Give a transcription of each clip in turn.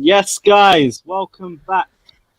Yes, guys, welcome back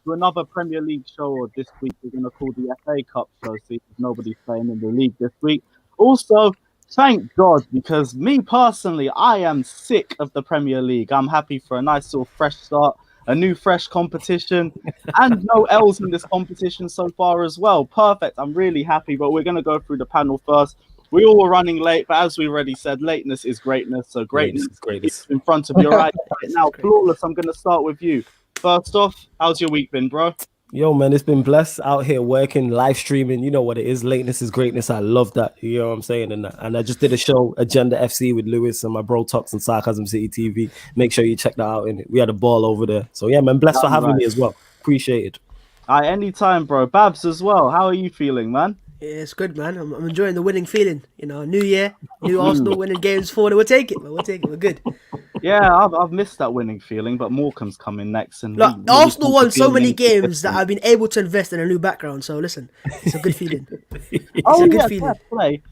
to another Premier League show. Or this week we're going to call the FA Cup show, see if nobody's playing in the league this week. Also, thank God, because me personally, I am sick of the Premier League. I'm happy for a nice little fresh start, a new fresh competition, and no L's in this competition so far as well. Perfect. I'm really happy, but we're going to go through the panel first. We all were running late, but as we already said, lateness is greatness. So greatness is in front of your eyes right now. Flawless, I'm going to start with you. First off, how's your week been, bro? Yo, man, it's been blessed out here working, live streaming. You know what it is. Lateness is greatness. I love that. You know what I'm saying? And I just did a show, Agenda FC, with Lewis and my bro Tox and Sarcasm City TV. Make sure you check that out. And we had a ball over there. So, yeah, man, blessed for having me as well. Appreciate it. Anytime, bro. Babs as well. How are you feeling, man? Yeah, it's good, man. I'm enjoying the winning feeling. You know, new year, new Arsenal winning games 4. We'll take it, man. We'll take it. We're good. Yeah, I've missed that winning feeling, but Morecambe's coming next. And Look, Arsenal won so many games that I've been able to invest in a new background. So listen, it's a good feeling. Oh,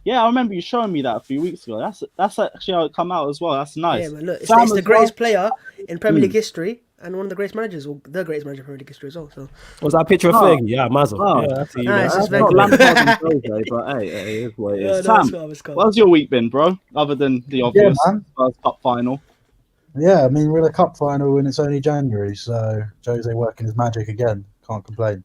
yeah, I remember you showing me that a few weeks ago. That's actually how it come out as well. That's nice. Yeah, man. Look, it's the greatest player in Premier League history and one of the greatest managers, or the greatest manager in Premier League history as well. So was that a picture of Fergie? Yeah, Mazel. Yeah, it's just very not Lampard and Jose, but hey, it is what it is. Sam, how's your week been, bro? Other than the obvious first cup final. Yeah, I mean, we're in a cup final and it's only January, so Jose working his magic again. Can't complain.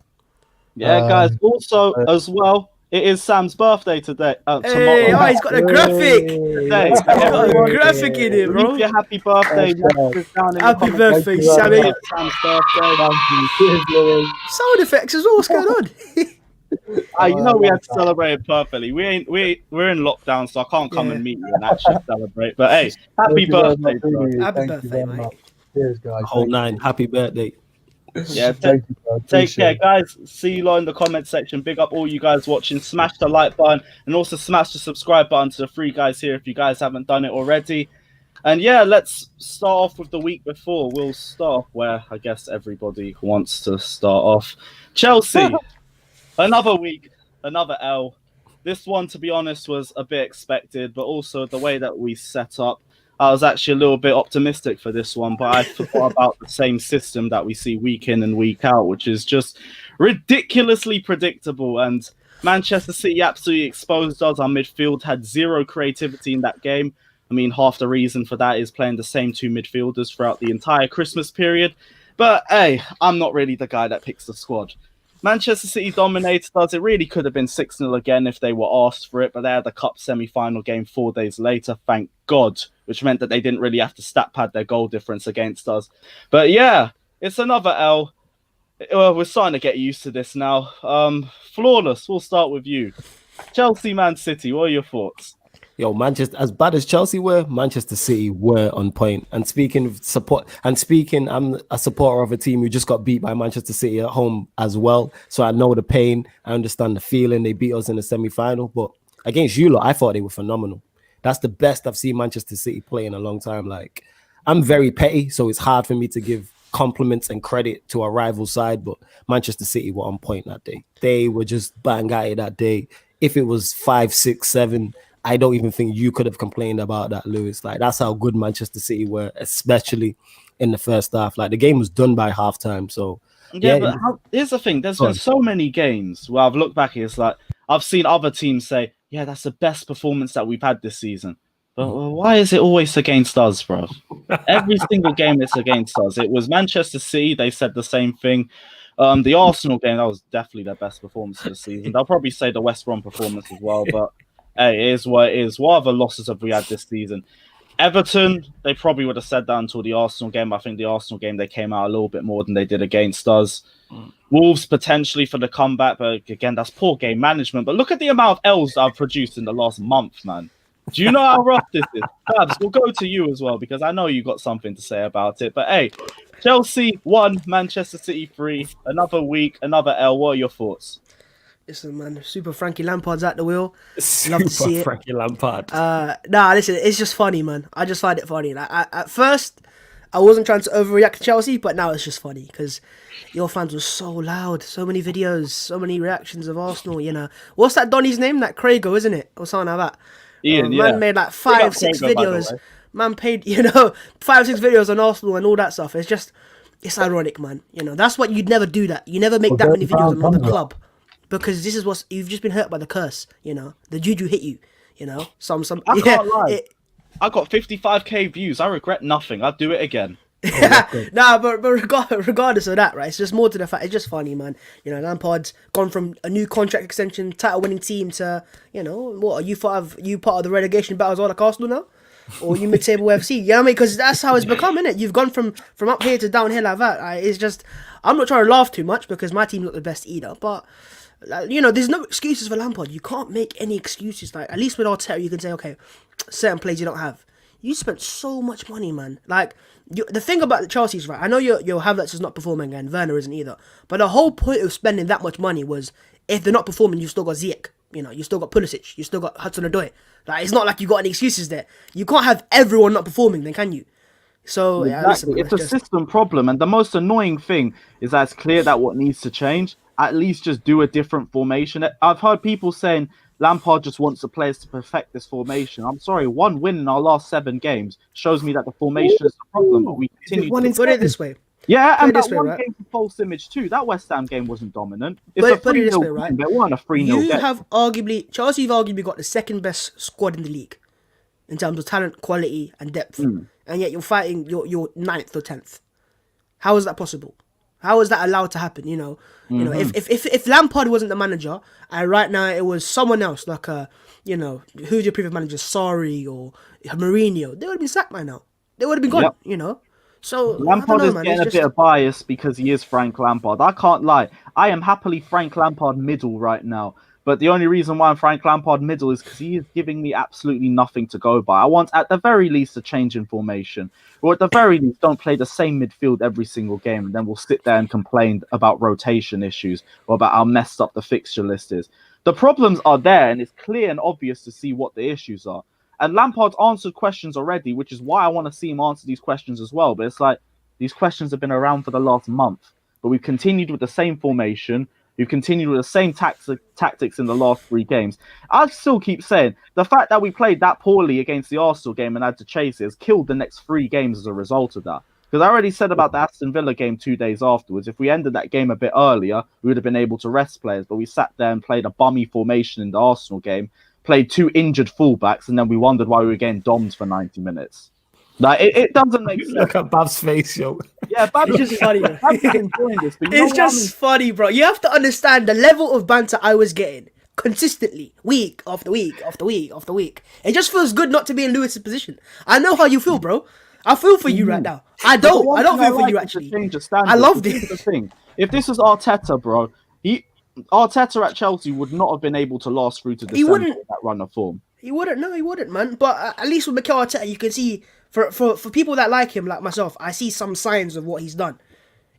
Yeah, guys. Also, as well, it is Sam's birthday today. Hey, tomorrow. he's got a graphic. Today. He's got a graphic in it, bro. Leave your happy birthday. Happy birthday, Sammy. Sam's birthday. Sound effects as well. What's going on? You know we had to celebrate it perfectly. We're in lockdown, so I can't come and meet you and actually celebrate. But hey, happy birthday, bro. Happy birthday, mate. Cheers, guys. Whole 9. Happy birthday. Yeah, take care, guys. See you lot in the comment section. Big up all you guys watching. Smash the like button and also smash the subscribe button to the 3 guys here if you guys haven't done it already. And yeah, let's start off with the week before. We'll start where I guess everybody wants to start off. Chelsea. Another week, another L. This one, to be honest, was a bit expected, but also the way that we set up, I was actually a little bit optimistic for this one, but I forgot about the same system that we see week in and week out, which is just ridiculously predictable. And Manchester City absolutely exposed us. Our midfield had zero creativity in that game. I mean, half the reason for that is playing the same 2 midfielders throughout the entire Christmas period. But hey, I'm not really the guy that picks the squad. Manchester City dominated us. It really could have been 6-0 again if they were asked for it, but they had the cup semi-final game 4 days later, thank God, which meant that they didn't really have to stat pad their goal difference against us. But yeah, it's another L. We're starting to get used to this now. Flawless, we'll start with you. Chelsea, Man City, what are your thoughts? Yo, Manchester, as bad as Chelsea were, Manchester City were on point. And speaking of support, I'm a supporter of a team who just got beat by Manchester City at home as well. So I know the pain. I understand the feeling. They beat us in the semi-final. But against you lot, I thought they were phenomenal. That's the best I've seen Manchester City play in a long time. Like, I'm very petty, so it's hard for me to give compliments and credit to our rival side. But Manchester City were on point that day. They were just bang at it that day. If it was 5, 6, 7... I don't even think you could have complained about that, Lewis. Like, that's how good Manchester City were, especially in the first half. Like, the game was done by halftime. So, yeah, but here's the thing. There's been so many games where I've looked back, it's like I've seen other teams say, yeah, that's the best performance that we've had this season. But why is it always against us, bro? Every single game it's against us. It was Manchester City. They said the same thing. The Arsenal game, that was definitely their best performance of the season. They'll probably say the West Brom performance as well, but hey, it is what it is. What other losses have we had this season? Everton, they probably would have said that until the Arsenal game. I think the Arsenal game, they came out a little bit more than they did against us. Wolves, potentially for the comeback, but again, that's poor game management. But look at the amount of L's I've produced in the last month, man. Do you know how rough this is? Fabs, we'll go to you as well, because I know you got something to say about it. But hey, Chelsea 1, Manchester City 3. Another week, another L. What are your thoughts? Listen, man, Super Frankie Lampard's at the wheel. Love to see it. Frankie Lampard. Listen, it's just funny, man. I just find it funny. Like, at first, I wasn't trying to overreact to Chelsea, but now it's just funny because your fans were so loud. So many videos, so many reactions of Arsenal, you know. What's that Donny's name? That Craigo, isn't it? Or something like that. Ian, Man made like 5, 6 videos. Man paid, 5, 6 videos on Arsenal and all that stuff. It's just, It's ironic, man. You know, that's what you'd never do that. You never make that many videos on another club. Because this is what you've just been hurt by the curse, you know. The juju hit you, you know. I can't lie. I got 55k views. I regret nothing. I'd do it again. Nah, but regardless of that, right? It's just more to the fact. It's just funny, man. You know, Lampard's gone from a new contract extension, title-winning team to, you know, what are you part of the relegation battles all like Arsenal now, or you mid-table FC? You know what I mean? Because that's how it's become, innit? You've gone from up here to down here like that. It's just, I'm not trying to laugh too much because my team's not the best either, but. You know, there's no excuses for Lampard. You can't make any excuses. Like, at least with Arteta, you can say, okay, certain players you don't have. You spent so much money, man. Like, the thing about Chelsea's, right, I know your Havertz is not performing and Werner isn't either. But the whole point of spending that much money was, if they're not performing, you've still got Ziyech. You know, you still got Pulisic. You still got Hudson-Odoi. Like, it's not like you got any excuses there. You can't have everyone not performing, then can you? So, exactly. Listen, it's a system problem. And the most annoying thing is that it's clear that what needs to change, at least just do a different formation. I've heard people saying Lampard just wants the players to perfect this formation. I'm sorry, one win in our last 7 games shows me that the formation is the problem, but we continue to put it this way. Yeah, and that one game for false image too. That West Ham game wasn't dominant. It's a 3-0 right? But it wasn't a 3-0 You game. have Chelsea have arguably got the second best squad in the league in terms of talent, quality, and depth, and yet you're fighting your 9th or 10th. How is that possible? How is that allowed to happen? You know, if Lampard wasn't the manager, and right now it was someone else, like who's your previous manager, Sarri or Mourinho, they would have been sacked by now. They would have been gone. Yep. You know, so Lampard is getting a bit of bias because he is Frank Lampard. I can't lie. I am happily Frank Lampard middle right now. But the only reason why I'm Frank Lampard middle is because he is giving me absolutely nothing to go by. I want, at the very least, a change in formation. Or at the very least, don't play the same midfield every single game. And then we'll sit there and complain about rotation issues or about how messed up the fixture list is. The problems are there, and it's clear and obvious to see what the issues are. And Lampard's answered questions already, which is why I want to see him answer these questions as well. But it's like, these questions have been around for the last month. But we've continued with the same formation. We've continued with the same tactics in the last 3 games. I still keep saying the fact that we played that poorly against the Arsenal game and had to chase it has killed the next 3 games as a result of that. Because I already said about the Aston Villa game 2 days afterwards, if we ended that game a bit earlier, we would have been able to rest players. But we sat there and played a bummy formation in the Arsenal game, played 2 injured fullbacks, and then we wondered why we were getting domed for 90 minutes. Like, it doesn't make sense. Look at Bab's face, yo. Yeah, Bab's just funny. Bab's enjoying this. But it's just funny, bro. You have to understand the level of banter I was getting consistently, week after week after week after week. It just feels good not to be in Lewis's position. I know how you feel, bro. I feel for you right now. I don't feel for you, actually. I love this. The thing. If this was Arteta, bro, Arteta at Chelsea would not have been able to last through to December with that run of form. He wouldn't, man. But at least with Mikel Arteta, you can see, for people that like him, like myself, I see some signs of what he's done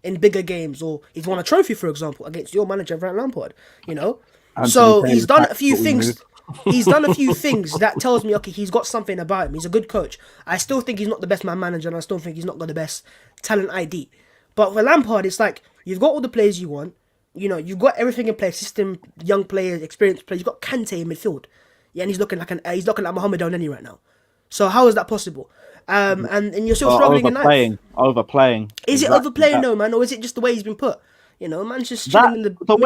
in bigger games, or he's won a trophy, for example, against your manager, Frank Lampard, you know? So he's done a few things. He's done a few things that tells me, okay, he's got something about him. He's a good coach. I still think he's not the best man manager, and I still think he's not got the best talent ID. But for Lampard, it's like, you've got all the players you want. You know, you've got everything in place, system, young players, experienced players. You've got Kante in midfield. Yeah, and he's looking like Mohamed Elneny right now. So how is that possible? And you're still struggling in life. Overplaying. Is it overplaying, no, man, or is it just the way he's been put? You know, man's just chilling in the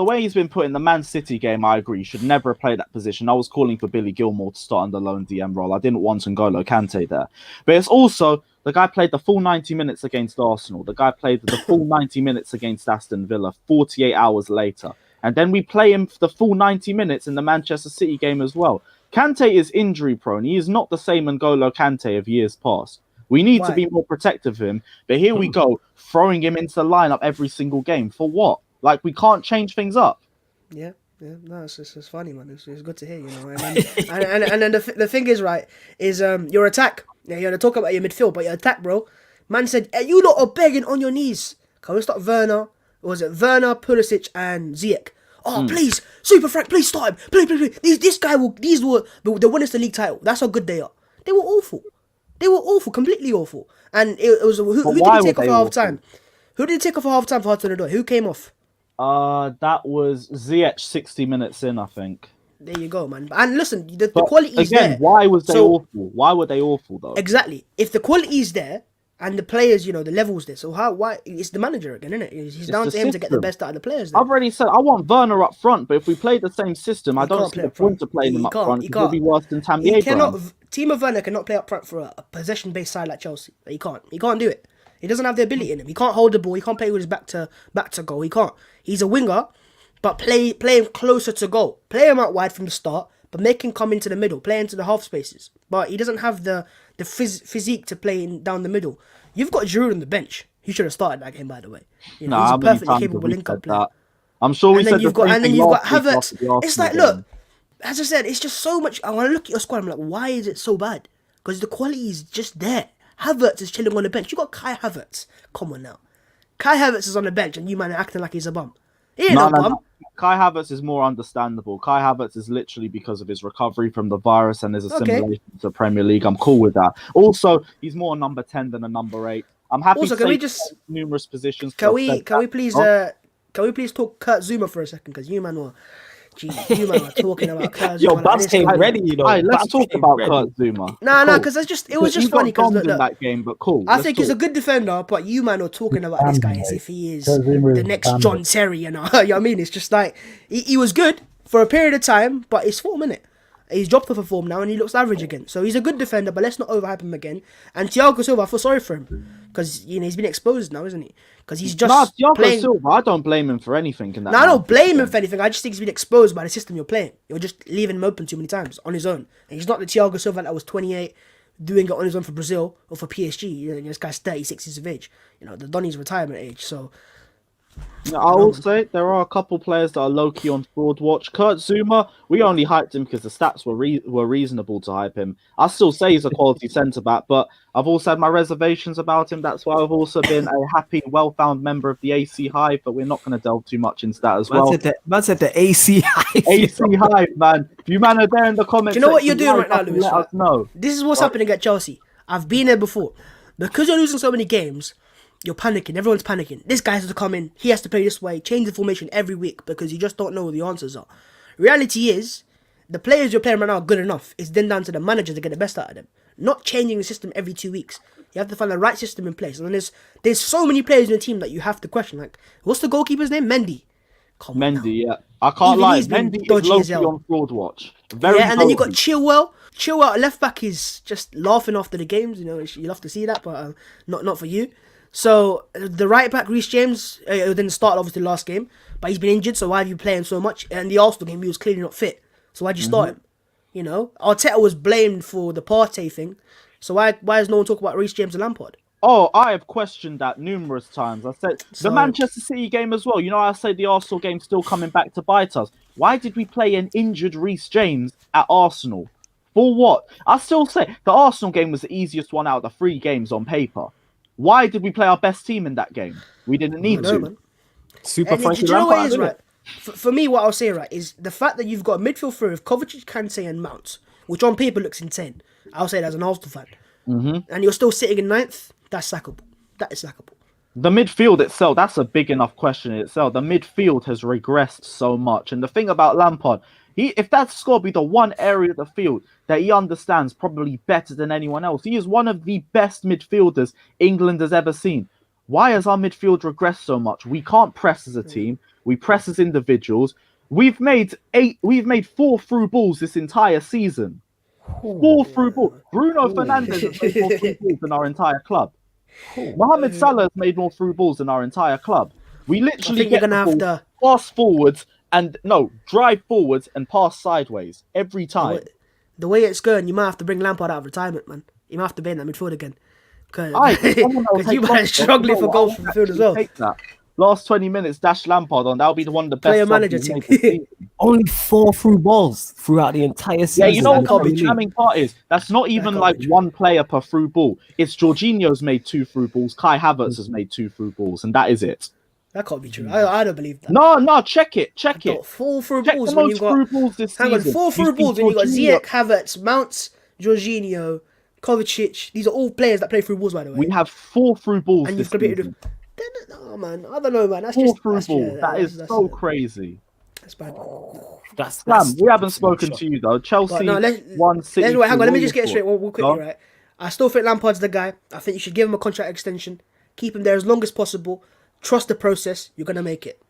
way he's been put in the Man City game. I agree. Should never have played that position. I was calling for Billy Gilmour to start on the lone DM role. I didn't want N'Golo Kante there. But it's also the guy played the full 90 minutes against Arsenal. The guy played the full 90 minutes against Aston Villa 48 hours later. And then we play him for the full 90 minutes in the Manchester City game as well. Kante is injury prone. He is not the same N'Golo Kante of years past. We need to be more protective of him. But here we go, throwing him into the lineup every single game. For what? Like, we can't change things up. Yeah. No, it's funny, man. It's good to hear, you know. And then the thing is, right, is your attack. Yeah, you're going to talk about your midfield, but your attack, bro. Man said, hey, you lot are begging on your knees. Can we start Werner? Or was it Werner, Pulisic, and Ziyech? Oh, please, Super Frank, please start him. Please. These were the winners of the league title. That's how good they are. They were awful. Completely awful. And it was who did he take off at half time? Who did he take off at half time for Hudson-Odoi? Who came off? That was Ziyech 60 minutes in, I think. There you go, man. And listen, the quality is there. Why was they awful? Why were they awful, though? Exactly. If the quality is there, And the players, the levels there. So why it's the manager again, isn't it? He's down to him to get the best out of the players. Then. I've already said I want Werner up front, but if we play the same system, I don't see the point of playing him up front. He'll be worse than Tammy Abraham. Timo Werner cannot play up front for a possession-based side like Chelsea. He can't do it. He doesn't have the ability in him. He can't hold the ball. He can't play with his back to goal. He can't. He's a winger, but play him closer to goal. Play him out wide from the start, but make him come into the middle, play into the half spaces. But he doesn't have the physique to play down the middle. You've got Giroud on the bench. He should have started that game, by the way. He's a perfectly capable link-up player. I'm sure we said the same thing. And then you've got Havertz. It's like, look, as I said, it's just so much. I want to look at your squad. I'm like, why is it so bad? Because the quality is just there. Havertz is chilling on the bench. You got Kai Havertz. Come on now. Kai Havertz is on the bench, and you man are acting like he's a bum. He ain't no bum. Kai Havertz is more understandable. Kai Havertz is literally because of his recovery from the virus and his assimilation to the Premier League. I'm cool with that. Also, he's more a number 10 than a number 8. I'm happy to say numerous positions. Can we please talk Kurt Zuma for a second? Because you man were talking about Kurt Zuma. Yo, Babs came ready, let's talk about Kurt Zuma. Nah, because it was just funny because that game, but cool. I think he's a good defender, but you man are talking about this guy as if he is the next John Terry, you know what I mean? It's just like he was good for a period of time, but his form, innit? He's dropped off a form now and he looks average again. So he's a good defender, but let's not overhype him again. And Thiago Silva, I feel sorry for him because he's been exposed now, isn't he? Because he's just Thiago Silva, I don't blame him for anything in that. No, I don't blame him for anything. I just think he's been exposed by the system you're playing. You're just leaving him open too many times on his own. And he's not the Thiago Silva that was 28 doing it on his own for Brazil or for PSG. This guy's 36 years of age. The Donny's retirement age. So I will say there are a couple players that are low-key on fraud watch. Kurt Zuma, we only hyped him because the stats were reasonable to hype him. I still say he's a quality centre-back, but I've also had my reservations about him. That's why I've also been a happy, well-found member of the AC Hive, but we're not going to delve too much into that as well. Man said the AC Hive. AC Hive, man. You man are there in the comments. Do you know what you're doing right now, Lewis? Let us know. This is what's happening at Chelsea. I've been there before. Because you're losing so many games, you're panicking. Everyone's panicking. This guy has to come in. He has to play this way. Change the formation every week because you just don't know what the answers are. Reality is, the players you're playing right now are good enough. It's then down to the manager to get the best out of them. Not changing the system every 2 weeks. You have to find the right system in place. And then there's so many players in the team that you have to question. Like, what's the goalkeeper's name? Mendy. Yeah. I can't lie. Mendy is low-key on fraud watch. And then you got Chilwell. Chilwell at left back is just laughing after the games. You love to see that, but not for you. So the right back, Reece James, didn't start obviously last game, but he's been injured. So why are you playing so much? And the Arsenal game, he was clearly not fit. So why'd you start him? Arteta was blamed for the Partey thing. So why is no one talking about Reece James and Lampard? Oh, I have questioned that numerous times. I said the Manchester City game as well. I said the Arsenal game still coming back to bite us. Why did we play an injured Reece James at Arsenal? For what? I still say the Arsenal game was the easiest one out of the 3 games on paper. Why did we play our best team in that game? We didn't need to. Man. Super funky. Do you know what it is, right? For me, what I'll say, right, is the fact that you've got a midfield through of Kovacic, Kante and Mount, which on paper looks insane. I'll say that as an Arsenal fan. Mm-hmm. And you're still sitting in 9th, that's sackable. That is sackable. The midfield itself, that's a big enough question in itself. The midfield has regressed so much. And the thing about Lampard, if that's got to be the one area of the field that he understands probably better than anyone else, he is one of the best midfielders England has ever seen. Why has our midfield regressed so much? We can't press as a team. We press as individuals. We've made 4 through balls this entire season. 4 through balls. Bruno Fernandes has made more through balls than our entire club. Mohamed Salah has made more through balls than our entire club. We literally get the ball, pass forwards, drive forwards and pass sideways every time. The way it's going, you might have to bring Lampard out of retirement, man. You might have to be in that midfield again. Because you might be struggling for goals from the field as well. Take that. Last 20 minutes, dash Lampard on. That'll be one of the best. Player manager team. Only 4 through balls throughout the entire season. Yeah, you know what the jamming part is? That's not even like one player per through ball. It's Jorginho's made 2 through balls. Kai Havertz has made 2 through balls, and that is it. That can't be true. I don't believe that. No, check it. 4 through balls when you got. 4 through balls when you got Ziyech, Havertz, Mounts, Jorginho, Kovacic. These are all players that play through balls, by the way. We have 4 through balls. And you've competed with. No, man. I don't know, man. That's 4 just through balls. That is so crazy. That's bad. Sam, we haven't spoken to you though. Chelsea won City. Hang on, let me just get it straight. We'll quickly, right? I still think Lampard's the guy. I think you should give him a contract extension, keep him there as long as possible. Trust the process. You're gonna make it.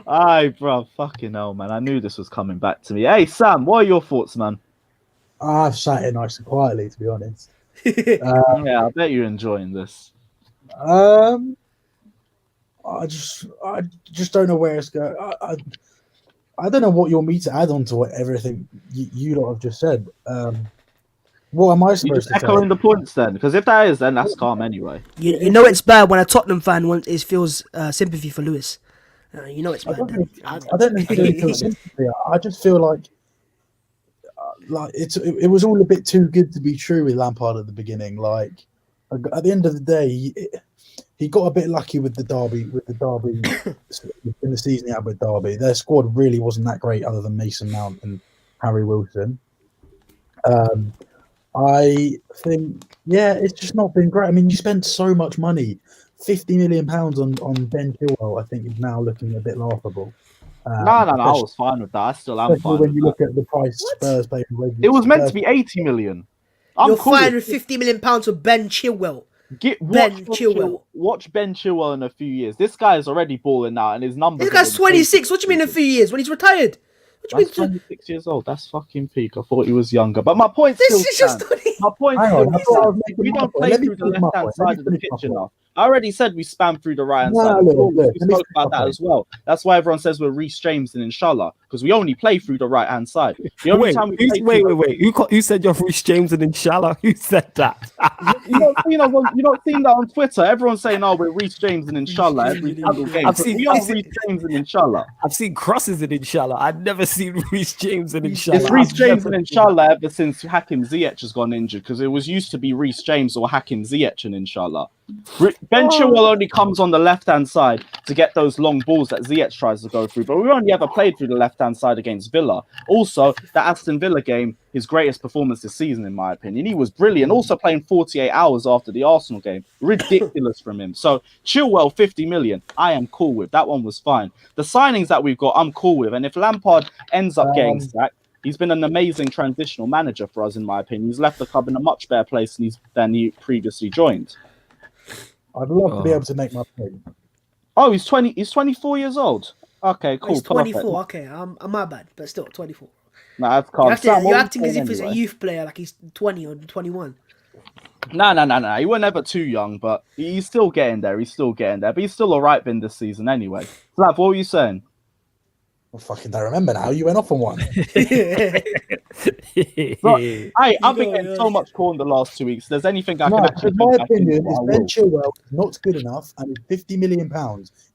Aye, bro, fucking hell, man. I knew this was coming back to me. Hey, Sam, what are your thoughts, man? I've sat here nice and quietly, to be honest. Yeah, I bet you're enjoying this. I just don't know where it's going. I don't know what you want me to add on to what everything you lot have just said. What am I You supposed just to echoing say? the points then, because if that is, then that's calm anyway. You know it's bad when a Tottenham fan feels sympathy for Lewis. You know it's I bad. don't necessarily feel sympathy. I just feel like it was all a bit too good to be true with Lampard at the beginning. Like at the end of the day, he got a bit lucky with the Derby in the season he had with Derby. Their squad really wasn't that great, other than Mason Mount and Harry Wilson. I think, it's just not been great. I mean, you spent so much money, £50 million on Ben Chilwell. I think is now looking a bit laughable. No, I was fine with that. I still am fine when with you that. look at the price Spurs paid. It was meant to be 80 million. You're fine with £50 million for Ben Chilwell. Watch Ben Chilwell in a few years. This guy is already balling out, and his numbers. This guy's 26. What do you mean in a few years? When he's retired? What do you mean? 26 years old. That's fucking peak. I thought he was younger, but my point still stands. My point we don't play through the left-hand side of the pitch enough. I already said we spam through the right-hand side. We spoke about that as well. That's why everyone says we're Reece James and Inshallah, because we only play through the right-hand side. The only time wait. Who said you're Reece James and Inshallah? Who said that? You're not seeing that on Twitter. Everyone's saying, "Oh, we're Reece James and Inshallah every single game." I've seen Reece James and Inshallah. I've seen crosses in Inshallah. I've never seen Reece James and Inshallah. It's Reece James and Inshallah ever since Hakim Ziyech has gone injured, because it was used to be Reece James or Hakim Ziyech and Inshallah. Ben Chilwell only comes on the left-hand side to get those long balls that Ziyech tries to go through, but we only ever played through the left-hand side against Villa. Also, the Aston Villa game, his greatest performance this season, in my opinion. He was brilliant, also playing 48 hours after the Arsenal game. Ridiculous from him. So, Chilwell, 50 million, I am cool with. That one was fine. The signings that we've got, I'm cool with. And if Lampard ends up getting sacked, he's been an amazing transitional manager for us, in my opinion. He's left the club in a much better place than he previously joined. I'd love to be able to make my point. Oh, he's 20. He's 24 years old. Okay, cool. He's 24. Okay, I'm my bad, but still 24. No, that's calm. You're acting as if he's a youth player, like he's 20 or 21. No. He was never too young, but he's still getting there. But he's still all right, been this season anyway. Slav, what were you saying? I fucking don't remember now. You went off on one. I've been getting so much corn the last 2 weeks. There's anything I can actually. In my opinion, is Ben Chilwell not good enough, and with £50 million,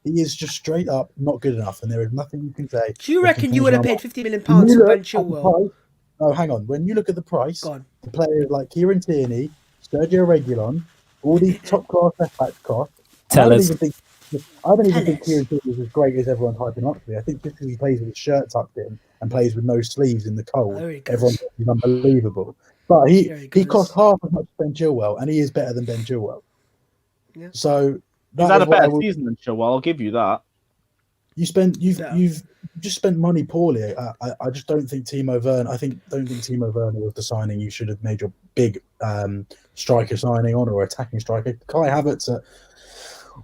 he is just straight up not good enough, and there is nothing you can say. Do you reckon you would have paid £50 million for Ben Chilwell? No, hang on. When you look at the price, the players like Kieran Tierney, Sergio Reguilon, all these top class left backs cost. I don't even think Kieran Tierney is as great as everyone's hyping up to be. I think just because he plays with his shirt tucked in and plays with no sleeves in the cold, everyone thinks he's unbelievable. But he costs half as much as Ben Chilwell, and he is better than Ben Chilwell. Yeah. So he's had a better season than Chilwell. I'll give you that. You've just spent money poorly. I just don't think Timo Werner. Don't think Timo Werner was the signing you should have made your big striker signing on, or attacking striker. Kai Havertz,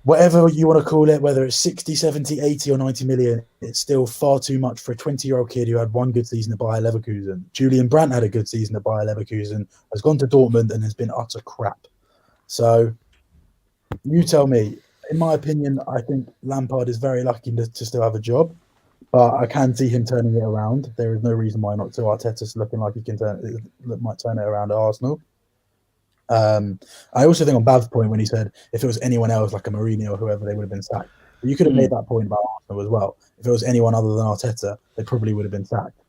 whatever you want to call it, whether it's 60, 70, 80 or 90 million, it's still far too much for a 20-year-old kid who had one good season at Bayer Leverkusen. Julian Brandt had a good season at Bayer Leverkusen, has gone to Dortmund and has been utter crap. So you tell me. In my opinion, I think Lampard is very lucky to still have a job, but I can see him turning it around. There is no reason why not. So Arteta's looking like he might turn it around at Arsenal. I also think on Bav's point when he said if it was anyone else like a Mourinho or whoever, they would have been sacked. But you could have made that point about Arsenal as well. If it was anyone other than Arteta, they probably would have been sacked.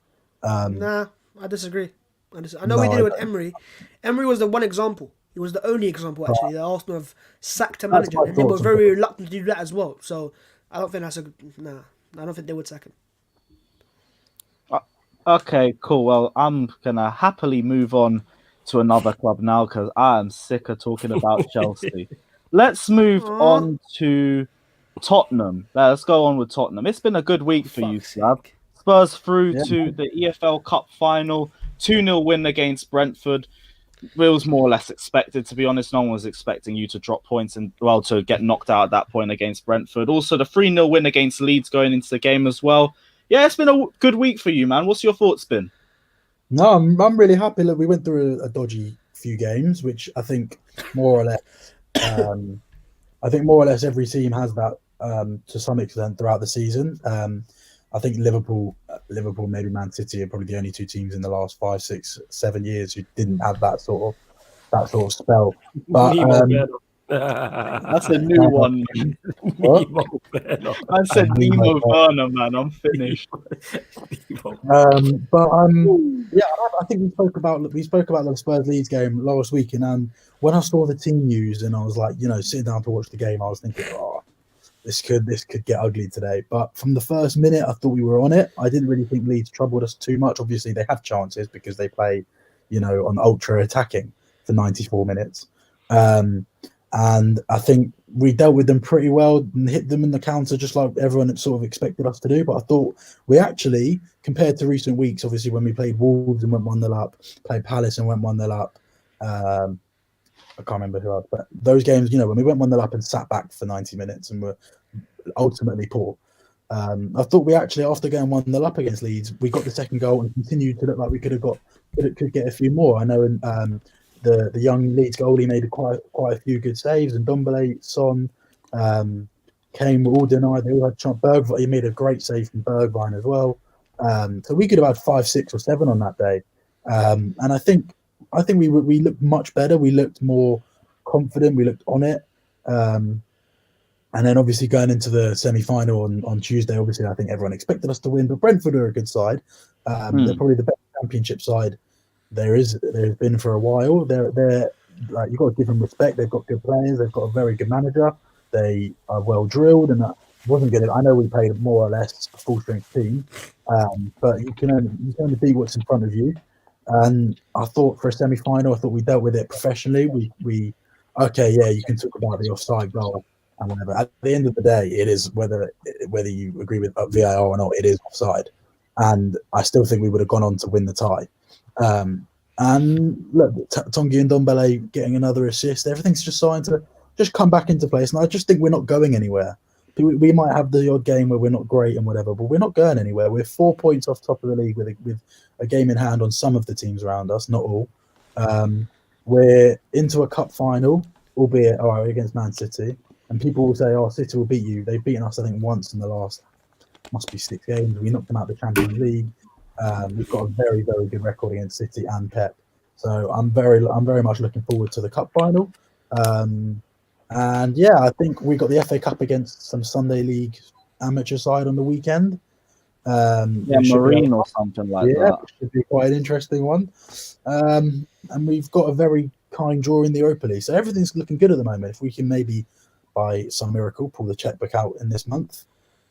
Nah, I disagree. I know we did it with Emery. Emery was the one example. He was the only example, actually, that Arsenal have sacked a manager, and they were very reluctant to do that as well. So I don't think I don't think they would sack him. Okay, cool. Well, I'm gonna happily move on to another club now because I am sick of talking about Chelsea. Let's move on to Tottenham. Let's go on with Tottenham. It's been a good week for you, Slav. Spurs through to the EFL Cup final. 2-0 win against Brentford. It was more or less expected, to be honest. No one was expecting you to drop points and, well, to get knocked out at that point against Brentford. Also, the 3-0 win against Leeds going into the game as well. Yeah, it's been a good week for you, man. What's your thoughts been? No, I'm really happy. Look, we went through a dodgy few games, which I think more or less, every team has that to some extent throughout the season. I think Liverpool, maybe Man City are probably the only two teams in the last 5, 6, 7 years who didn't have that sort of spell. But that's a new one. I said Nemo Werner, man. I'm finished. Yeah, I think we spoke about the Spurs Leeds game last week, and when I saw the team news, and I was like, sitting down to watch the game, I was thinking, this could get ugly today. But from the first minute, I thought we were on it. I didn't really think Leeds troubled us too much. Obviously, they have chances because they play, on ultra attacking for 94 minutes. And I think we dealt with them pretty well and hit them in the counter just like everyone had sort of expected us to do. But I thought we actually, compared to recent weeks, obviously when we played Wolves and went 1-0 up, played Palace and went 1-0 up, I can't remember who else, but those games, when we went 1-0 up and sat back for 90 minutes and were ultimately poor. I thought we actually, after going 1-0 up against Leeds, we got the second goal and continued to look like we could get a few more. I know the young Leeds goalie made quite a few good saves, and Ndombele, Son, Kane were all denied. They all had chance. Bergwijn, he made a great save from Bergwijn as well. So we could have had 5, 6, or 7 on that day. And I think we looked much better. We looked more confident. We looked on it. And then obviously going into the semi-final on Tuesday, obviously I think everyone expected us to win, but Brentford are a good side. They're probably the best Championship side there's been for a while. They're like, you've got to give them respect. They've got good players. They've got a very good manager. They are well drilled, and that wasn't good. I know we played more or less a full strength team, but you can only beat what's in front of you. And I thought for a semi-final, I thought we dealt with it professionally. You can talk about the offside goal and whatever. At the end of the day, it is whether you agree with VAR or not, it is offside. And I still think we would have gone on to win the tie. And look, Tongi and Ndombele getting another assist, everything's just starting to just come back into place. And I just think we're not going anywhere. We might have the odd game where we're not great and whatever, but we're not going anywhere. We're 4 points off top of the league with a game in hand on some of the teams around us, not all. We're into a cup final, albeit against Man City. And people will say, City will beat you. They've beaten us, I think, once in the last, must be 6 games. We knocked them out of the Champions League. We've got a very, very good record against City and Pep. So I'm very much looking forward to the cup final. And yeah, I think we got the FA Cup against some Sunday League amateur side on the weekend. Marine or something like that. Yeah, should be quite an interesting one. And we've got a very kind draw in the Europa League. So everything's looking good at the moment. If we can maybe, by some miracle, pull the checkbook out in this month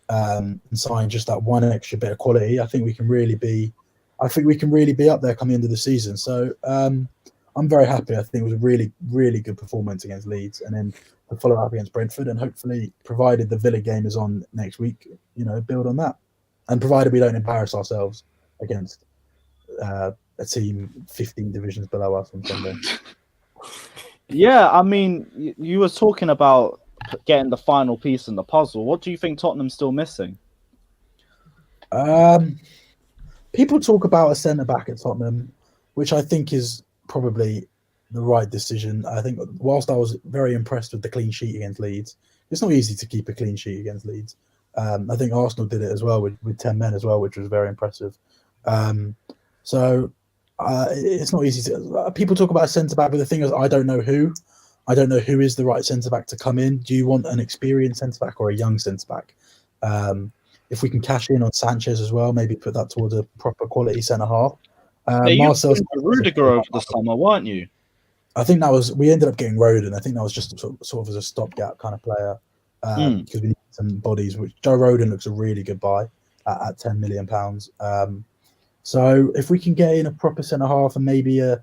and sign just that one extra bit of quality, I think we can really be up there coming into the season. So I'm very happy. I think it was a really, really good performance against Leeds, and then to follow up against Brentford, and hopefully, provided the Villa game is on next week, build on that, and provided we don't embarrass ourselves against a team 15 divisions below us on Sunday. Yeah, I mean, you were talking about getting the final piece in the puzzle. What do you think Tottenham's still missing? People talk about a centre-back at Tottenham, which I think is probably the right decision. I think whilst I was very impressed with the clean sheet against Leeds, it's not easy to keep a clean sheet against Leeds. I think Arsenal did it as well with 10 men as well, which was very impressive. So it's not easy to. People talk about a centre-back, but the thing is, I don't know who is the right centre-back to come in. Do you want an experienced centre-back or a young centre-back? If we can cash in on Sanchez as well, maybe put that towards a proper quality centre-half. You were Rudiger over the summer, weren't you? I think we ended up getting Rodon. I think that was just sort of as a stopgap kind of player because we need some bodies. Which Joe Rodon looks a really good buy at £10 million. So if we can get in a proper centre-half and maybe a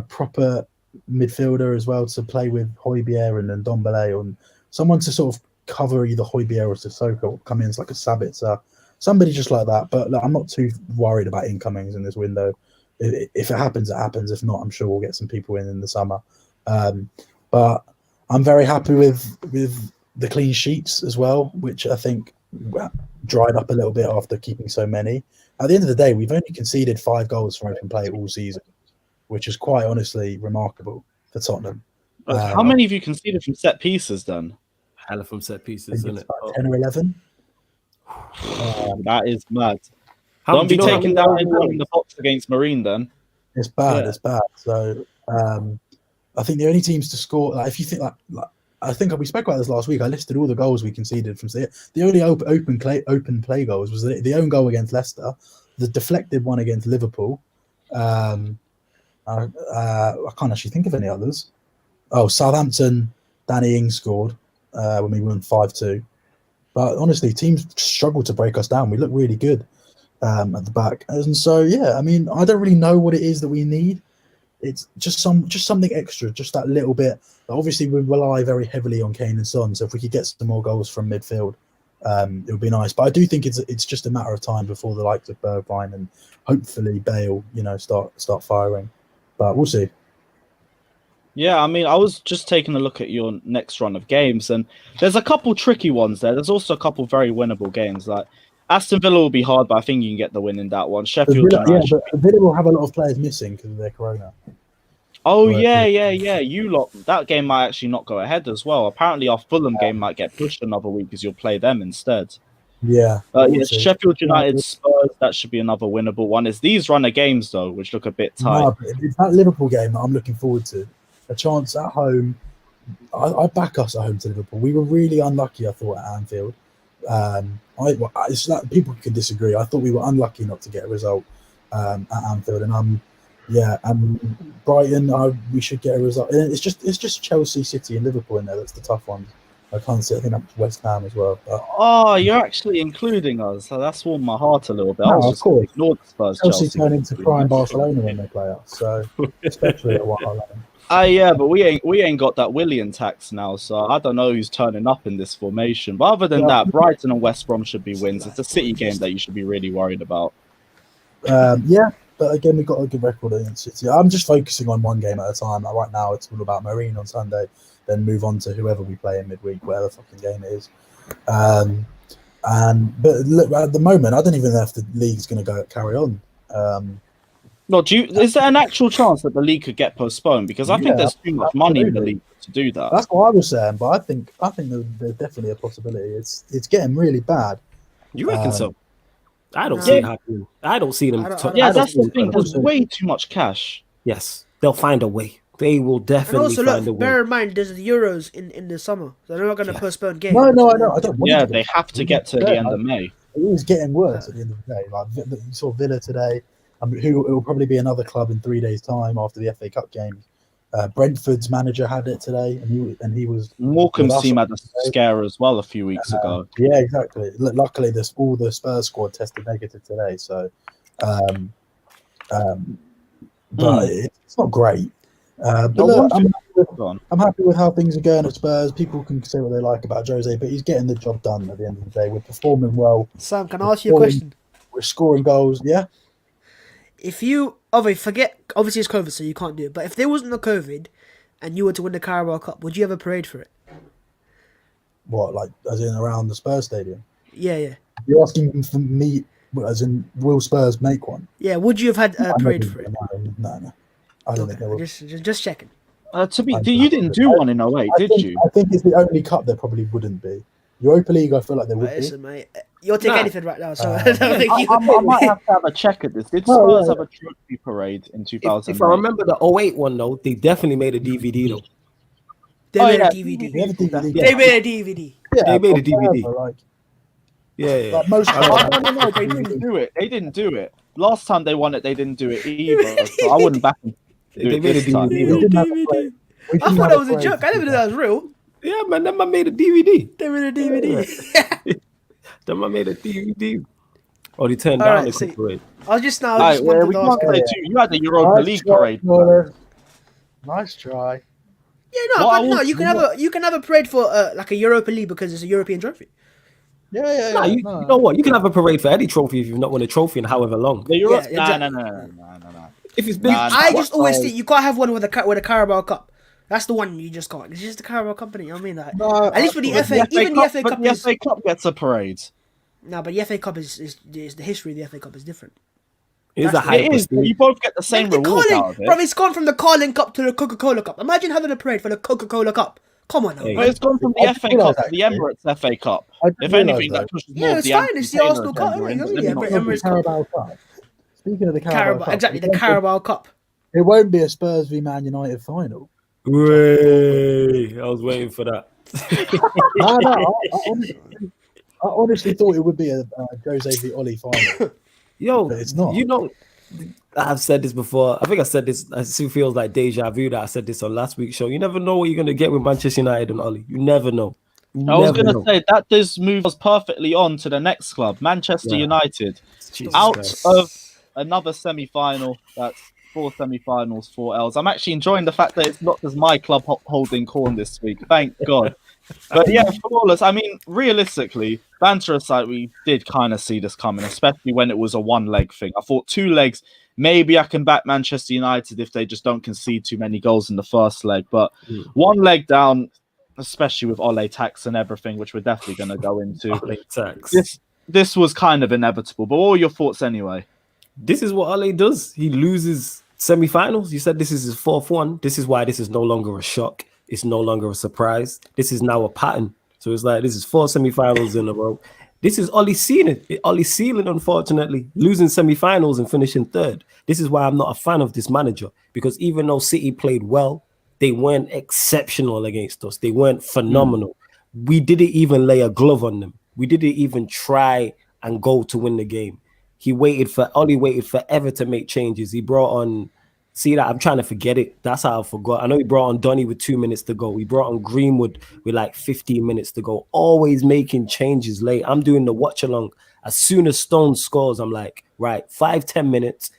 proper midfielder as well to play with Højbjerg and Ndombele, and someone to sort of cover either Højbjerg or Sissoko, or come in as like a Sabitzer, somebody just like that. But look, I'm not too worried about incomings in this window. if it happens, it happens. If not, I'm sure we'll get some people in the summer. But I'm very happy with the clean sheets as well, which I think dried up a little bit after keeping so many. At the end of the day, we've only conceded 5 goals from open play all season, which is quite honestly remarkable for Tottenham. How many have you conceded from set pieces then? Hella from set pieces, isn't it? 10 or 11. That is mad. Don't be taking down anyone in the box against Marine then. It's bad. It's bad. So I think the only teams to score, like, if you think like I think we spoke about this last week. I listed all the goals we conceded from the only open play goals was the own goal against Leicester, the deflected one against Liverpool. I can't actually think of any others. Oh, Southampton, Danny Ings scored when we won 5-2. But honestly, teams struggle to break us down. We look really good at the back, and so I mean, I don't really know what it is that we need. It's just something extra, just that little bit. Obviously, we rely very heavily on Kane and Son. So if we could get some more goals from midfield, it would be nice. But I do think it's just a matter of time before the likes of Bergwijn and hopefully Bale, start firing. But we'll see. Yeah, I mean, I was just taking a look at your next run of games, and there's a couple tricky ones there. There's also a couple very winnable games. Like Aston Villa will be hard, but I think you can get the win in that one. Sheffield United. Yeah, but Villa will have a lot of players missing because of their corona. Oh, yeah. You lot, that game might actually not go ahead as well. Apparently, our Fulham game might get pushed another week because you'll play them instead. Yeah. Sheffield United, Spurs, that should be another winnable one. It's these run of games, though, which look a bit tight. No, it's that Liverpool game that I'm looking forward to. A chance at home. I back us at home to Liverpool. We were really unlucky, I thought, at Anfield. It's like people can disagree. I thought we were unlucky not to get a result at Anfield, and Brighton, we should get a result. And it's just Chelsea, City, and Liverpool in there. That's the tough ones. I can't see. I think that's West Ham as well. But... you're actually including us. So that's warmed my heart a little bit. No, of course. Ignored Spurs. Chelsea turn into crying Barcelona when they play us. So especially at while. But we ain't got that Willian tax now, so I don't know who's turning up in this formation. But other than that, Brighton and West Brom should be wins. It's a City game that you should be really worried about. But again, we've got a good record against City. I'm just focusing on one game at a time. Like right now, it's all about Marine on Sunday, then move on to whoever we play in midweek, whatever fucking game it is. But look, at the moment, I don't even know if the league's going to carry on. Is there an actual chance that the league could get postponed? Because I think there's too much money in the league to do that. That's what I was saying, but I think there's definitely a possibility. It's getting really bad. You reckon so? I don't see it happening. I don't see them. That's the thing. There's way too much cash. Yes, they'll find a way. They will definitely find a way. Bear in mind, there's the Euros in the summer, so they're not going to postpone games. No, I know. I don't want to. They have to get to the end of May. It is getting worse at the end of the day. Like you saw Villa today. Who it will probably be another club in 3 days' time after the FA Cup game. Brentford's manager had it today, and he was. Morecambe's team had a scare as well a few weeks ago. Yeah, exactly. Luckily, all the Spurs squad tested negative today, so. But it's not great. But look, I'm happy with how things are going at Spurs. People can say what they like about Jose, but he's getting the job done at the end of the day. We're performing well. Sam, can I ask you a question? We're scoring goals, yeah. If you forget, obviously it's COVID, so you can't do it. But if there wasn't no COVID, and you were to win the Carabao Cup, would you have a parade for it? What, like as in around the Spurs stadium? Yeah. You're asking for me, as in will Spurs make one? Yeah. Would you have had a parade for it? No. I don't think they will. Just checking. You didn't do one in 08, did you? I think it's the only cup there probably wouldn't be. Europa League, I feel like there would be. Listen, mate, you'll take anything right now, so I don't think I might have to have a check at this. Did Spurs have a trophy parade in 2000? If I remember the 08 one, though, they definitely made a DVD, though. They made a DVD. They made a DVD. They made a DVD. Yeah. Like most no, they didn't do it. They didn't do it. Last time they won it, they didn't do it either. So I wouldn't back them. They made a DVD. I thought that was a joke. I never knew that was real. Yeah, man, that man made a DVD. They made a DVD. That man made a DVD. Oh, they turned down the parade. I was just now. You had the Europa League parade. Nice try. Yeah, no, you can have a parade for like a Europa League because it's a European trophy. Yeah. You know what? You can have a parade for any trophy if you've not won a trophy in however long. No. If it's been, I just always think you can't have one with a Carabao Cup. That's the one you just can't. It's just the Carabao Cup, you know what I mean? Like, No, at least with the FA, even the FA Cup the FA Cup gets a parade. No, but the FA Cup is the history of the FA Cup is different. It is. You both get the same reward out of it. Bro, it's gone from the Carling Cup to the Coca-Cola Cup. Imagine having a parade for the Coca-Cola Cup. Come on now. But it's gone from the FA Cup to the Emirates FA Cup. If anything, that pushes more it's fine. It's the Arsenal Cup. Emirates Carabao Cup. Speaking of the Carabao Cup, exactly, the Carabao Cup. It won't be a Spurs v Man United final. Way. I was waiting for that. I honestly thought it would be a Jose v Oli final. Yo, but it's not. You know, I've said this before. I think I said this. It still feels like deja vu that I said this on last week's show. You never know what you're going to get with Manchester United and Oli. You never know. I was going to say that this move us perfectly on to the next club, Manchester United. Jesus out Christ. Of another semi-final. That's 4 semi-finals, 4 L's. I'm actually enjoying the fact that it's not just my club holding corn this week. Thank God. But yeah, flawless. I mean, realistically, banter aside, we did kind of see this coming, especially when it was a one-leg thing. I thought 2 legs, maybe I can back Manchester United if they just don't concede too many goals in the first leg. But 1 leg down, especially with Ole tax and everything, which we're definitely going to go into. Ole tax. This was kind of inevitable. But what are your thoughts anyway? This is what Ole does. He loses semi-finals. You said this is his 4th one. This is why this is no longer a shock. It's no longer a surprise. This is now a pattern. So it's like this is 4 semi-finals in a row. This is Ole's ceiling. Ole's ceiling, unfortunately, losing semi-finals and finishing 3rd. This is why I'm not a fan of this manager, because even though City played well, they weren't exceptional against us. They weren't phenomenal. We didn't even lay a glove on them. We didn't even try and go to win the game. Oli waited forever to make changes. He brought on, see that I'm trying to forget it. That's how I forgot. I know he brought on Donny with 2 minutes to go. He brought on Greenwood with like 15 minutes to go. Always making changes late. I'm doing the watch along. As soon as Stone scores, I'm like, right, 5-10 minutes.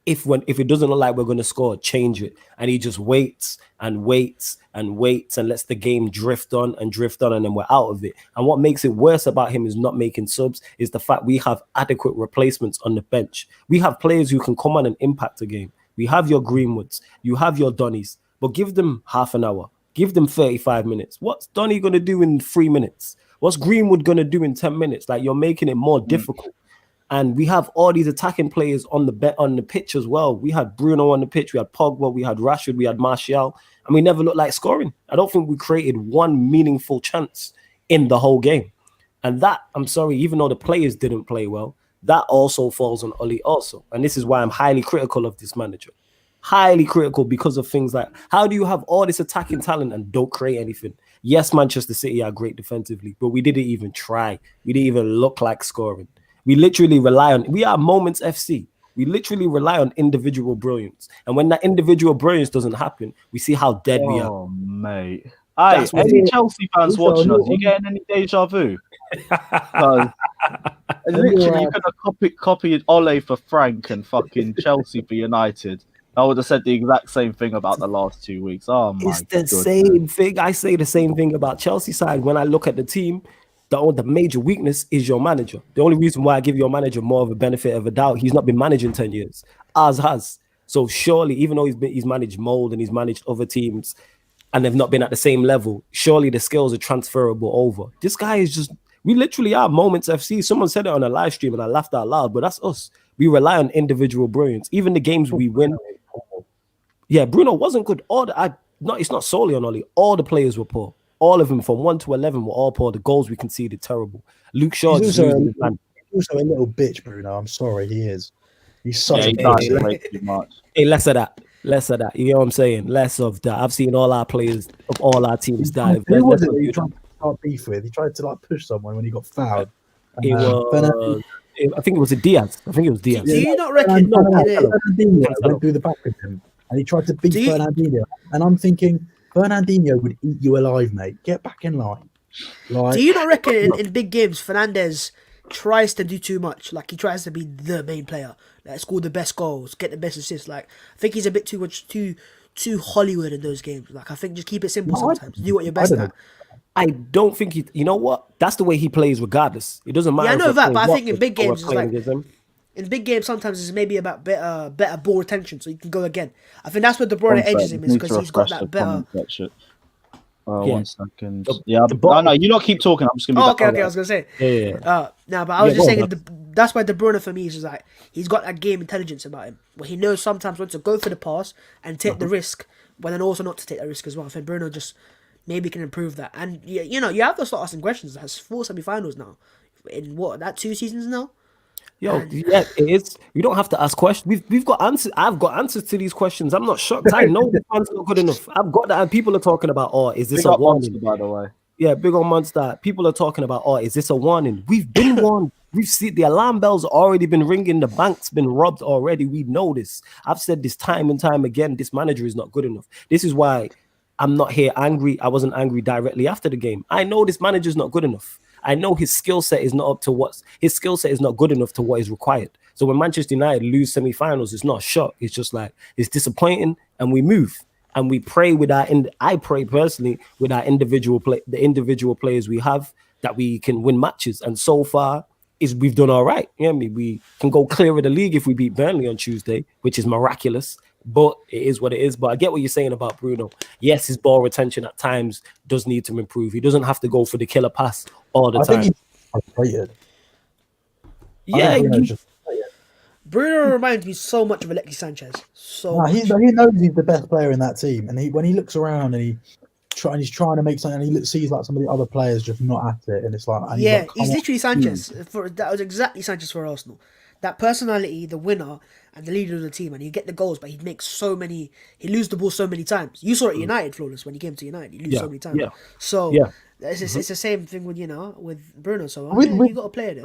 If it doesn't look like we're going to score, change it. And he just waits and waits and waits and lets the game drift on, and then we're out of it. And what makes it worse about him is not making subs is the fact we have adequate replacements on the bench. We have players who can come on and impact the game. We have your Greenwoods, you have your Donnies, but give them half an hour, give them 35 minutes. What's Donny going to do in 3 minutes? What's Greenwood going to do in 10 minutes? Like, you're making it more difficult. And we have all these attacking players on the pitch as well. We had Bruno on the pitch, we had Pogba, we had Rashford, we had Martial, and we never looked like scoring. I don't think we created one meaningful chance in the whole game. And that, I'm sorry, even though the players didn't play well, that also falls on Oli also. And this is why I'm highly critical of this manager. Highly critical because of things like, how do you have all this attacking talent and don't create anything? Yes, Manchester City are great defensively, but we didn't even try. We didn't even look like scoring. We literally we are Moments FC. We literally rely on individual brilliance. And when that individual brilliance doesn't hapen, we see how dead we are. Oh, mate. Any Chelsea fans watching us, you getting any deja vu? Literally, you could have copied Ole for Frank and fucking Chelsea for United. I would have said the exact same thing about the last 2 weeks. Oh my God. It's the same thing. I say the same thing about Chelsea side. When I look at the team, the major weakness is your manager. The only reason why I give your manager more of a benefit of a doubt, he's not been managing 10 years. Ours has. So surely, even though he's managed Mold and he's managed other teams and they've not been at the same level, surely the skills are transferable over. This guy is just, we literally are Moments FC. Someone said it on a live stream and I laughed out loud, but that's us. We rely on individual brilliance. Even the games we win. Yeah, Bruno wasn't good. It's not solely on Oli. All the players were poor. All of them from 1 to 11 were all poor. The goals we conceded, terrible. Luke Shaw is also a little bitch, Bruno. I'm sorry, he is. He's such a bitch. Hey, less of that. You know what I'm saying? Less of that. I've seen all our players of all our teams die. Who was it he tried to start beef with? He tried to push someone when he got fouled. I think it was Diaz. Do you not reckon? Fernandinho went through the back of him and he tried to beat Fernandinho. And I'm thinking, Fernandinho would eat you alive, mate. Get back in line. Do you not reckon in big games, Fernandes tries to do too much? Like, he tries to be the main player, score the best goals, get the best assists. Like, I think he's a bit too Hollywood in those games. Like, I think just keep it simple sometimes. Do what you're best at. I don't think you know what? That's the way he plays regardless. It doesn't matter. Yeah, I know that, but I think in big games, it's like, In big games, sometimes it's maybe about better ball retention, so you can go again. I think that's where De Bruyne edges him, is because he's got that better. 1 second. No, you lot keep talking. I'm just gonna be. Okay. I was gonna say. No, but I was just saying that's why De Bruyne for me is like he's got that game intelligence about him, where he knows sometimes when to go for the pass and take the risk, but then also not to take the risk as well. I think Bruno just maybe can improve that. And you have to start asking questions. It has 4 semi-finals now. In 2 seasons now? It is. We don't have to ask questions. We've got answers. I've got answers to these questions. I'm not shocked. I know the fans not good enough. I've got that. And people are talking about, is this a warning? Monster, by the way. Yeah, big on Monster. People are talking about, is this a warning? We've been warned. We've seen the alarm bells already been ringing. The bank's been robbed already. We know this. I've said this time and time again. This manager is not good enough. This is why I'm not here angry. I wasn't angry directly after the game. I know this manager is not good enough. I know his skill set is not good enough to what is required. So when Manchester United lose semi-finals, it's not a shock. It's just like it's disappointing, and we move and we pray with I pray personally with our the individual players we have that we can win matches. And so far, we've done all right. We can go clear of the league if we beat Burnley on Tuesday, which is miraculous. But it is what it is. But I get what you're saying about Bruno. Yes, his ball retention at times does need to improve. He doesn't have to go for the killer pass all the time. I think he's frustrated. Yeah, Bruno reminds me so much of Alexis Sanchez. He knows he's the best player in that team, and when he looks around and he's trying to make something, and he sees like some of the other players just not at it, and it's like he's literally Sanchez. That was exactly Sanchez for Arsenal. That personality, the winner and the leader of the team, and he'd get the goals, but he'd make he lose the ball so many times. You saw it at United, Flawless, when he came to United, he lose so many times. So it's the same thing with Bruno. So you got to play it.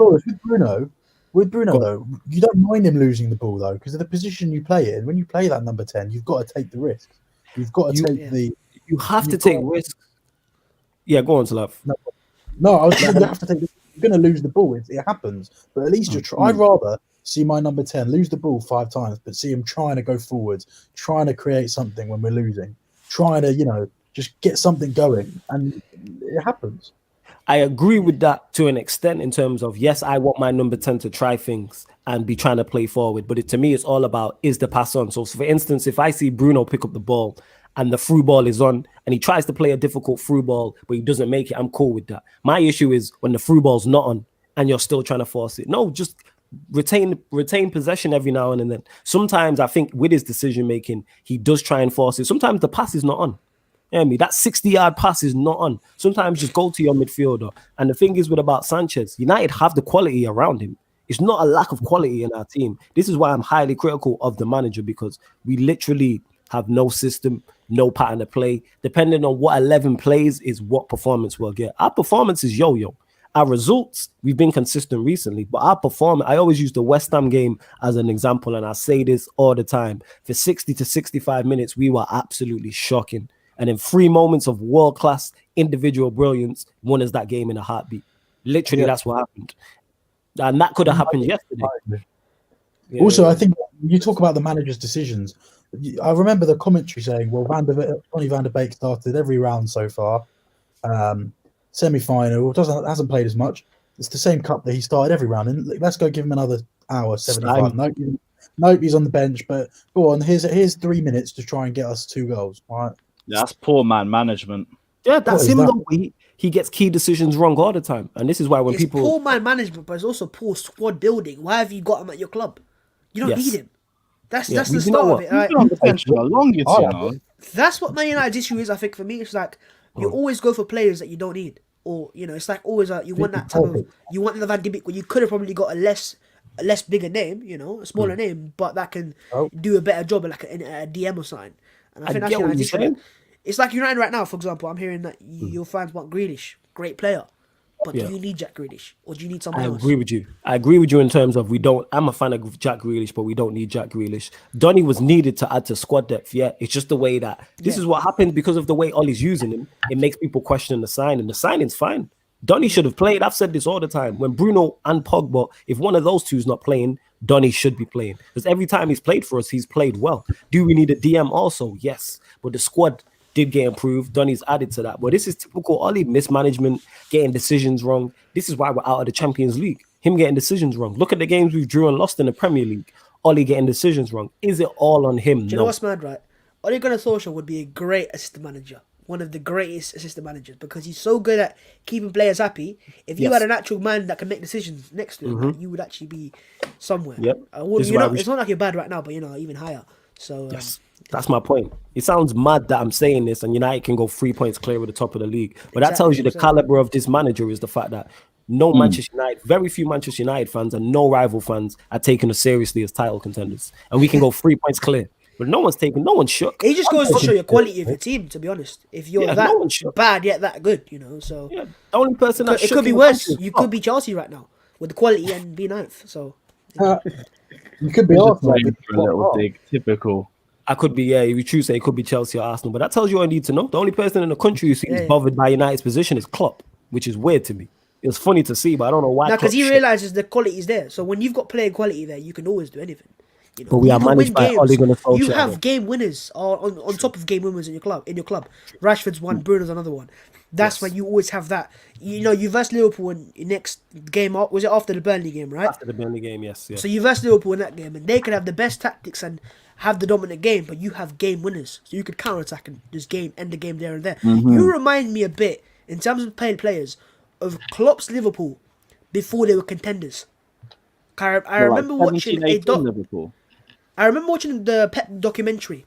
With Bruno though, you don't mind him losing the ball though, because of the position you play in. When you play that number 10, you've got to take the risk. You've got to You have to take risks. Yeah, go on, Slav. No, I was saying you have to take. You're going to lose the ball. It happens, but at least you're trying. I'd rather see my number 10 lose the ball 5 times, but see him trying to go forwards, trying to create something when we're losing, trying to just get something going, and it happens. I agree with that to an extent in terms of, yes, I want my number 10 to try things and be trying to play forward, but to me, it's all about, is the pass on? So for instance, if I see Bruno pick up the ball and the through ball is on, and he tries to play a difficult through ball, but he doesn't make it, I'm cool with that. My issue is when the through ball's not on and you're still trying to force it. No, just retain possession every now and then. Sometimes I think with his decision making, he does try and force it. Sometimes the pass is not on. That 60-yard pass is not on. Sometimes just go to your midfielder. And the thing is about Sanchez, United have the quality around him. It's not a lack of quality in our team. This is why I'm highly critical of the manager, because we literally have no system, no pattern to play. Depending on what 11 plays is what performance we'll get. Our performance is yo-yo. Our results, we've been consistent recently, but our performance, I always use the West Ham game as an example, and I say this all the time. For 60 to 65 minutes, we were absolutely shocking. And in 3 moments of world-class individual brilliance, won us that game in a heartbeat. Literally, that's what happened. And that could have happened yesterday. Also, I think you talk about the manager's decisions. I remember the commentary saying, well, Donny van de Beek started every round so far. Semi-final, hasn't played as much. It's the same cup that he started every round. And let's go give him another hour, 75. Nope, he's on the bench. But go on, here's 3 minutes to try and get us 2 goals. All right. Yeah, that's poor man management. Yeah, that's him. Though. He gets key decisions wrong all the time, and this is why when people poor man management, but it's also poor squad building. Why have you got him at your club? You don't need him. That's the start of it. Right? That's what Man United's issue is. I think for me, it's like you always go for players that you don't need, or it's like always you want that type of the Van de Beek where you could have probably got a less bigger name, a smaller name, but that can do a better job like a DM or something. And I think that's United's issue. It's like United right now, for example. I'm hearing that your fans want Grealish, great player. But do you need Jack Grealish? Or do you need someone else? I agree with you in terms of I'm a fan of Jack Grealish, but we don't need Jack Grealish. Donny was needed to add to squad depth, it's just the way that this is what happens because of the way Ollie's using him. It makes people question the signing. The signing's fine. Donny should have played. I've said this all the time. When Bruno and Pogba, if one of those two is not playing, Donny should be playing. Because every time he's played for us, he's played well. Do we need a DM also? Yes. But the squad did get improved. Donny's added to that. But this is typical Ollie mismanagement, getting decisions wrong. This is why we're out of the Champions League. him getting decisions wrong. Look at the games we drew and lost in the Premier League. Ollie getting decisions wrong. Is it all on him? Do you know what's mad, right? Ole Gunnar Solskjaer would be a great assistant manager. One of the greatest assistant managers because he's so good at keeping players happy. If you had an actual man that can make decisions next to him, like, you would actually be somewhere. Yep. It's not like you're bad right now, but even higher. So yes, that's my point. It sounds mad that I'm saying this, and United can go 3 points clear at the top of the league, but that tells you the caliber of this manager is the fact that Manchester United, very few Manchester United fans and no rival fans are taking us seriously as title contenders, and we can go 3 points clear. But no one's shook. It just goes to show your quality of your team, to be honest. If you're that bad yet that good, so the only person that it could be worse. You could be Chelsea right now with the quality and be ninth. So you could be Arsenal. Typical. I could be, you true say it could be Chelsea or Arsenal, but that tells you all I need to know. The only person in the country who seems bothered by United's position is Klopp, which is weird to me. It was funny to see, but I don't know why. Because he realizes the quality is there. So when you've got player quality there, you can always do anything. But we are managed by Ole Gunnar Solskjaer. You have game winners on top of game winners in your club. Rashford's one, Bruno's another one. That's why you always have that. You versed Liverpool in next game up. Was it after the Burnley game, right? After the Burnley game, yes. So you versed Liverpool in that game, and they could have the best tactics and have the dominant game, but you have game winners, so you could counter-attack and just end the game there and there. You remind me a bit in terms of playing players of Klopp's Liverpool before they were contenders. I remember watching Liverpool. I remember watching the Pep documentary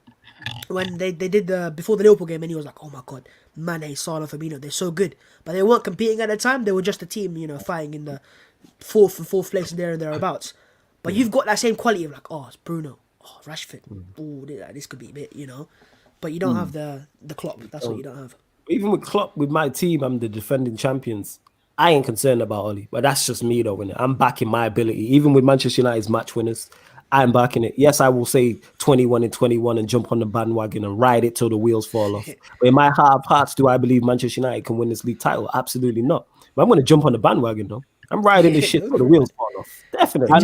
when they did before the Liverpool game, and he was like, "Oh my God, Mane, Salah, Firmino, they're so good," but they weren't competing at the time. They were just a team, fighting in the fourth place there and thereabouts. But you've got that same quality of like, oh, it's Bruno, oh, Rashford, oh, this could be a bit, But you don't have the Klopp. That's what you don't have. Even with Klopp, with my team, I'm the defending champions. I ain't concerned about Oli, but that's just me though, innit? I'm backing my ability. Even with Manchester United's match winners, I'm backing it. Yes, I will say 21 and jump on the bandwagon and ride it till the wheels fall off. But in my heart of hearts, do I believe Manchester United can win this league title? Absolutely not. But I'm going to jump on the bandwagon though. I'm riding this shit till the wheels fall off. Definitely.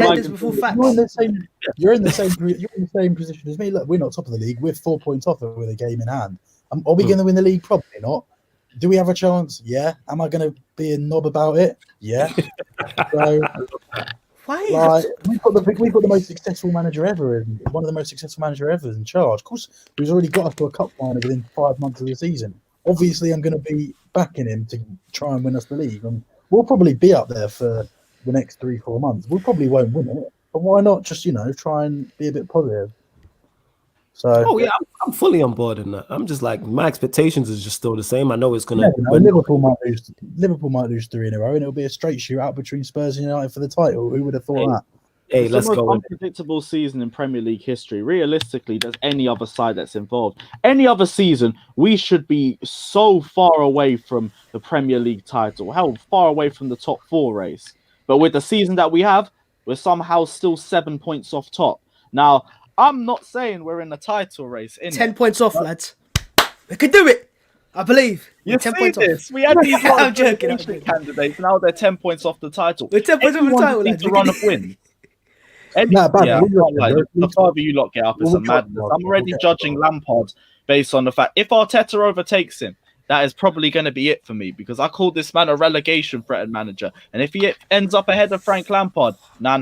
You're in the same position as me. Look, we're not top of the league. We're 4 points off with a game in hand. Are we going to win the league? Probably not. Do we have a chance? Yeah. Am I going to be a knob about it? Yeah. So, we've got the most successful manager ever, and one of the most successful manager ever in charge. Of course, he's already got us to a cup final within 5 months of the season. Obviously, I'm going to be backing him to try and win us the league, and we'll probably be up there for the next 3-4 months. We probably won't win it, but why not just try and be a bit positive? So, I'm fully on board in that. I'm just like, my expectations is just still the same. I know it's gonna. Liverpool might lose 3 in a row, and it'll be a straight shootout between Spurs and United for the title. Who would have thought that? Hey, let's go. Unpredictable season in Premier League history. Realistically, there's any other side that's involved. Any other season, we should be so far away from the Premier League title. Hell, far away from the top 4 race. But with the season that we have, we're somehow still 7 points off top. Now, I'm not saying we're in the title race. 10 points off, lads. We can do it. I believe. You 10 points off. We had these candidates. Now they're 10 points off the title. We're 10 points off the title, lads. To run a win. The further you lot get up, it's a madness. I'm already judging Lampard based on the fact if Arteta overtakes him, that is probably going to be it for me because I called this man a relegation threatened manager. And if he ends up ahead of Frank Lampard, nah,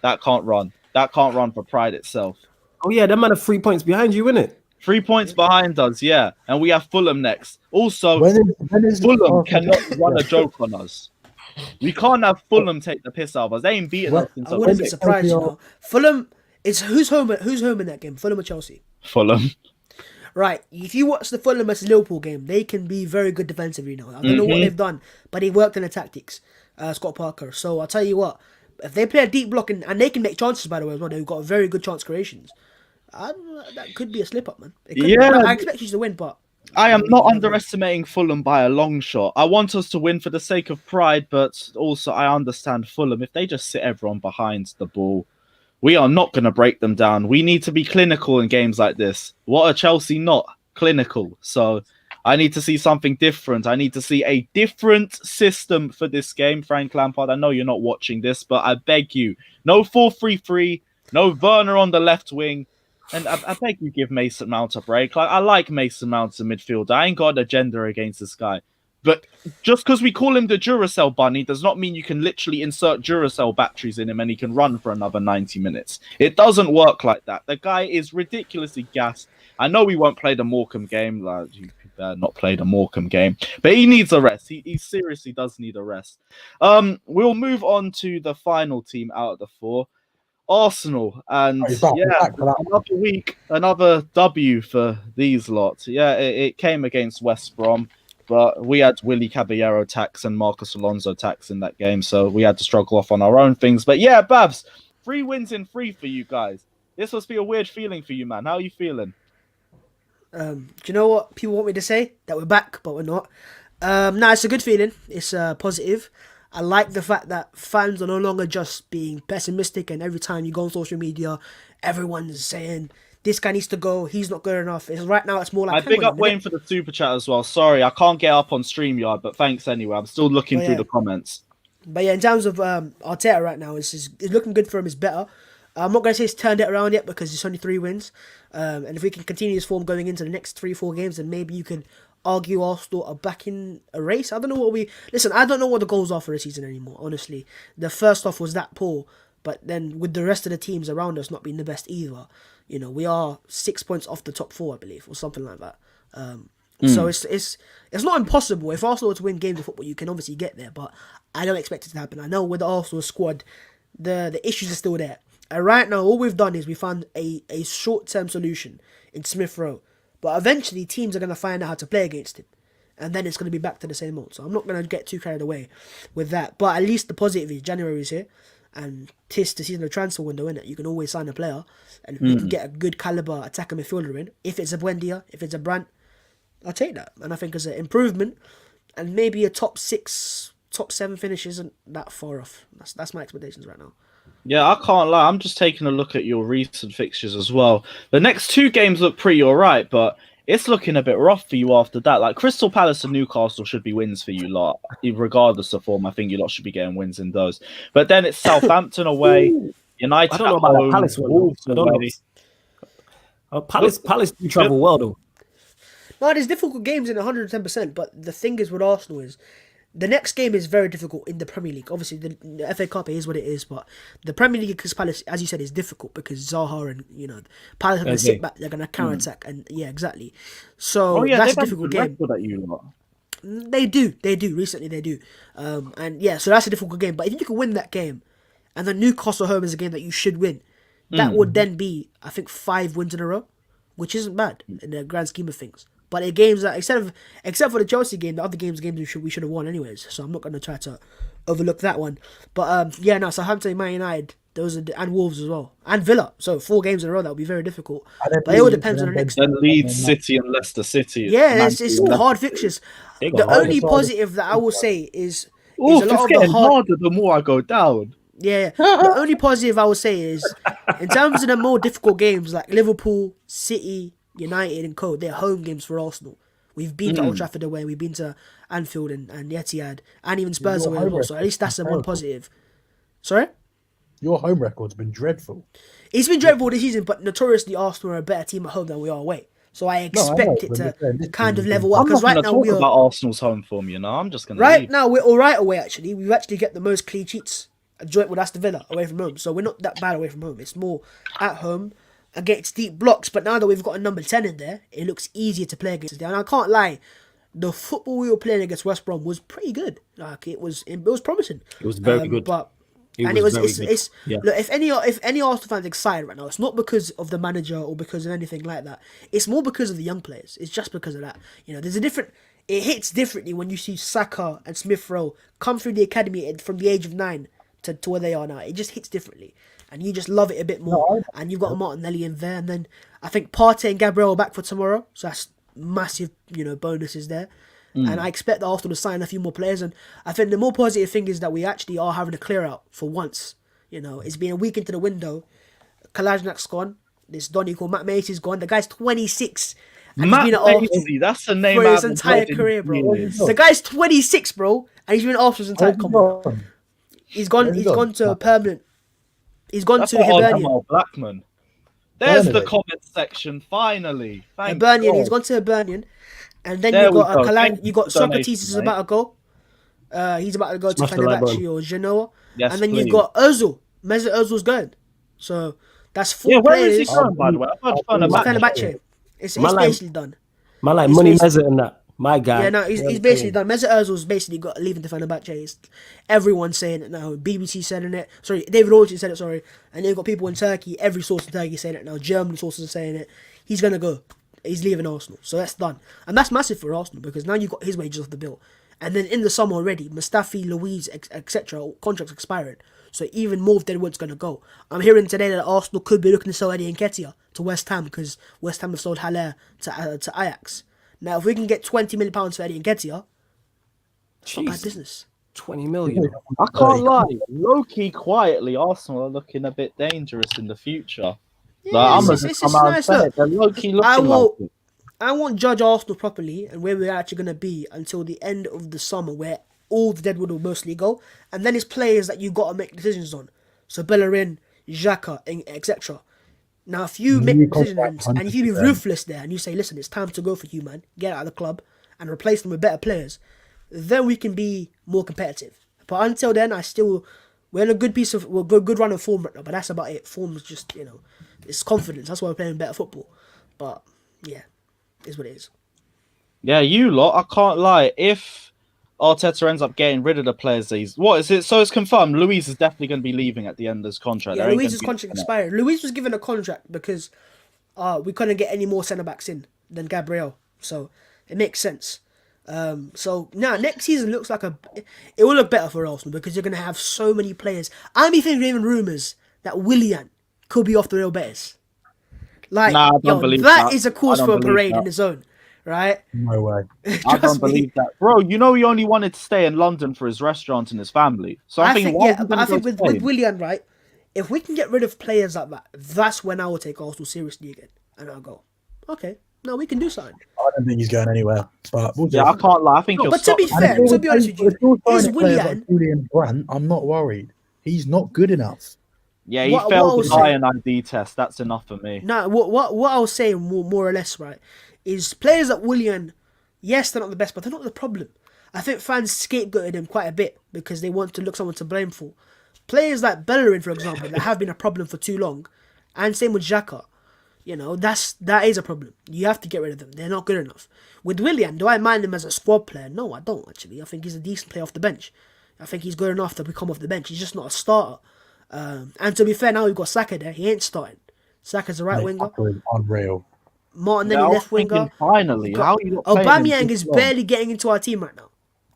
that can't run. That can't run for pride itself. Oh, yeah, that man are 3 points behind you, innit? 3 points behind us, yeah. And we have Fulham next. Also, Fulham cannot run a joke on us. We can't have Fulham take the piss out of us. They ain't beaten us since I wouldn't be surprised, Fulham, who's home in that game? Fulham or Chelsea? Fulham. Right. If you watch the Fulham versus Liverpool game, they can be very good defensively now. I don't know what they've done, but they worked in the tactics, Scott Parker. So I'll tell you what, if they play a deep block, and they can make chances, by the way, as well, they've got very good chance creations. That could be a slip up, man. I expect you to win, but I am not underestimating Fulham by a long shot. I want us to win for the sake of pride, but also I understand Fulham. If they just sit everyone behind the ball, we are not going to break them down. We need to be clinical in games like this. What are Chelsea not? Clinical. So I need to see something different. I need to see a different system for this game, Frank Lampard. I know you're not watching this, but I beg you, no 4-3-3, no Werner on the left wing. And I beg you give Mason Mount a break. I like Mason Mount in midfield. I ain't got an agenda against this guy. But just because we call him the Duracell bunny does not mean you can literally insert Duracell batteries in him and he can run for another 90 minutes. It doesn't work like that. The guy is ridiculously gassed. I know we won't play the Morecambe game. Like, you better not play the Morecambe game. But he needs a rest. He seriously does need a rest. We'll move on to the final team out of the four. Arsenal, and another week, another W for these lot. Yeah, it came against West Brom, but we had Willy Caballero tax and Marcus Alonso tax in that game, so we had to struggle off on our own things. But yeah, Babs, 3 wins in 3 for you guys. This must be a weird feeling for you, man. How are you feeling? Do you know what people want me to say? That we're back, but we're not. No, it's a good feeling. It's positive. I like the fact that fans are no longer just being pessimistic, and every time you go on social media, everyone's saying this guy needs to go, he's not good enough. Right now, it's more like... I big up Wayne for the super chat as well. Sorry, I can't get up on StreamYard, but thanks anyway. I'm still looking through the comments. But yeah, in terms of Arteta right now, it's looking good for him. It's better. I'm not going to say it's turned it around yet because it's only 3 wins. And if we can continue this form going into the next 3-4 games, then maybe you can argue Arsenal are back in a race. I don't know I don't know what the goals are for the season anymore, honestly. The first off was that poor, but then with the rest of the teams around us not being the best either, you know, we are 6 points off the top 4, I believe, or something like that. So it's not impossible. If Arsenal were to win games of football, you can obviously get there, but I don't expect it to happen. I know with the Arsenal squad, the issues are still there. And right now, all we've done is we found a short-term solution in Smith Rowe. But eventually, teams are going to find out how to play against him. And then it's going to be back to the same old. So I'm not going to get too carried away with that. But at least the positive is January is here. And 'tis the season of transfer window, innit? You can always sign a player. And we can get a good caliber attacker midfielder in. If it's a Buendia, if it's a Brandt, I'll take that. And I think it's an improvement. And maybe a top 6, top 7 finish isn't that far off. That's my expectations right now. Yeah, I can't lie. I'm just taking a look at your recent fixtures as well. The next 2 games look pretty alright, but it's looking a bit rough for you after that. Like Crystal Palace and Newcastle should be wins for you lot, regardless of form. I think you lot should be getting wins in those. But then it's Southampton away, United I don't know about that Palace one. Wolves away. Palace do travel well though. No, there's difficult games in 110%. But the thing is with Arsenal is, the next game is very difficult in the Premier League. Obviously, the FA Cup is what it is, but the Premier League against Palace, as you said, is difficult because Zaha and, you know, Palace are going to sit back, they're going to counter-attack, and yeah, exactly. So that's a difficult game. They do. Recently, they do. And yeah, so that's a difficult game. But if you can win that game, and then Newcastle home is a game that you should win, that would then be, I think, 5 wins in a row, which isn't bad in the grand scheme of things. But the games that, except for the Chelsea game, the other games we should have won anyways. So I'm not going to try to overlook that one. But Southampton, Man United, and Wolves as well, and Villa. So 4 games in a row that would be very difficult. But it all depends on the next. And Leeds, City, and Leicester City. Yeah, it's hard fixtures. The only positive that I will say is a lot it's of getting harder the more I go down. Yeah, the only positive I will say is in terms of the more difficult games like Liverpool, City, United and Co, they're home games for Arsenal. We've been to Old Trafford away, we've been to Anfield and Etihad, and even Spurs away as well. So at least that's the one positive. Sorry? Your home record's been dreadful. It's been dreadful this season, but notoriously Arsenal are a better team at home than we are away. So I expect it to kind of level up. Because right now we are about Arsenal's home form, you know. I'm just gonna right now we're all right away. Actually, we actually get the most clean sheets, joint with Aston Villa away from home. So we're not that bad away from home. It's more at home against deep blocks, but now that we've got a number 10 in there, it looks easier to play against. And I can't lie, the football we were playing against West Brom was pretty good. Like it was promising. It was very good. But Look, if any Arsenal fans excited right now, it's not because of the manager or because of anything like that. It's more because of the young players. It's just because of that. You know, it hits differently when you see Saka and Smith Rowe come through the academy from the age of 9 to where they are now. It just hits differently. And you just love it a bit more. And you've got Martinelli in there. And then I think Partey and Gabriel are back for tomorrow. So that's massive, bonuses there. And I expect Arsenal to sign a few more players. And I think the more positive thing is that we actually are having a clear out for once. It's been a week into the window. Kalajnak's gone. This Donny called Matt Macy's gone. The guy's 26. And Matt Macy, that's the name for his entire career, bro. The guy's 26, bro. And he's been off his entire career. He's gone to a permanent. He's gone to Hibernian. Blackman. There's the comment section, finally. Hibernian. He's gone to Hibernian. And then There you got we go. you got Socrates Donation, is about to go. He's about to go Smash to the like Fenerbahce button. or Genoa. Yes, and then please. you've got Ozil. Mesut Ozil's going. So that's 4 Yeah, where is players. he going, by the way? I've heard Fenerbahce. It's Man, like- basically done. Man, like He's money basically- measure and that. My guy. Yeah, no, he's basically done. Mesut Ozil's basically got leaving to Fenerbahce. It's, everyone's saying it now. BBC saying it. Sorry, David Orchard said it. Sorry, and you've got people in Turkey. Every source in Turkey saying it now. German sources are saying it. He's gonna go. He's leaving Arsenal, so that's done, and that's massive for Arsenal because now you've got his wages off the bill, and then in the summer already, Mustafi, Louise, etc. contracts expiring, so even more of Deadwood's gonna go. I'm hearing today that Arsenal could be looking to sell Eddie Nketiah to West Ham because West Ham have sold Haller to Ajax. Now, if we can get £20 million for Eddie Nketiah, it's not bad business. 20 million. I can't lie. Low-key, quietly, Arsenal are looking a bit dangerous in the future. Yeah, I'm it's nice. Look, They're low-key looking like it. I won't judge Arsenal properly and where we're actually going to be until the end of the summer, where all the Deadwood will mostly go, and then it's players that you got to make decisions on. So Bellerin, Xhaka, etc. Now, if you make decisions and if you be ruthless there and you say, listen, it's time to go for you, man, get out of the club and replace them with better players, then we can be more competitive. But until then, we're in a good run of form right now, but that's about it. Form's just, it's confidence. That's why we're playing better football. But yeah, is what it is. Yeah, you lot, I can't lie. If Arteta ends up getting rid of the players, what is it? So it's confirmed. Luis is definitely going to be leaving at the end of his contract. Yeah, Luis's contract expired. Luis was given a contract because we couldn't get any more centre backs in than Gabriel, so it makes sense. So now next season looks like it will look better for Arsenal because you're going to have so many players. I'm even rumours that Willian could be off the Real Betis. Like, nah, I don't believe that is a cause for a parade in its own. Right? No way. I don't believe that, bro. You know he only wanted to stay in London for his restaurant and his family. So I think with Willian, right? If we can get rid of players like that, that's when I will take Arsenal seriously again, and I'll go, okay, no, we can do something. I don't think he's going anywhere. But I can't lie. I think. No, but to be fair, to be honest with you, is Willian? Julian Brandt, I'm not worried. He's not good enough. Yeah, he failed the Bayern ID test. That's enough for me. No, what I was saying more or less, right, is players like Willian, yes, they're not the best, but they're not the problem. I think fans scapegoated him quite a bit because they want to look someone to blame for. Players like Bellerin, for example, that have been a problem for too long, and same with Xhaka, that is a problem. You have to get rid of them. They're not good enough. With Willian, do I mind him as a squad player? No, I don't actually. I think he's a decent player off the bench. I think he's good enough to become off the bench. He's just not a starter. And to be fair, now we've got Saka there. He ain't starting. Saka's the right winger. Unreal. Martinelli left winger. Finally, how you got Aubameyang is barely getting into our team right now,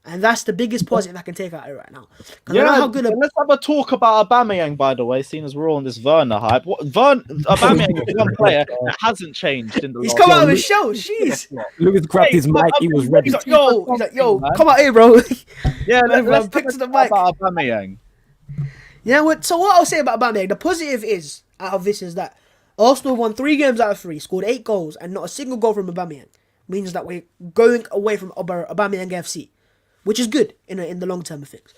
and that's the biggest positive I can take out of it right now. Yeah, let's have a talk about Aubameyang, by the way, seeing as we're all on this Werner hype. Aubameyang is one player that hasn't changed in the He's come out of his shell, jeez. Lucas grabbed his mic, he was ready. He's like, yo, come out here, bro. Yeah, let's pick to the mic. About Aubameyang. Yeah, so what I'll say about Aubameyang, the positive is, out of this, is that Arsenal won 3 games out of 3, scored 8 goals, and not a single goal from Aubameyang. Means that we're going away from Aubameyang FC, which is good in the long term of things.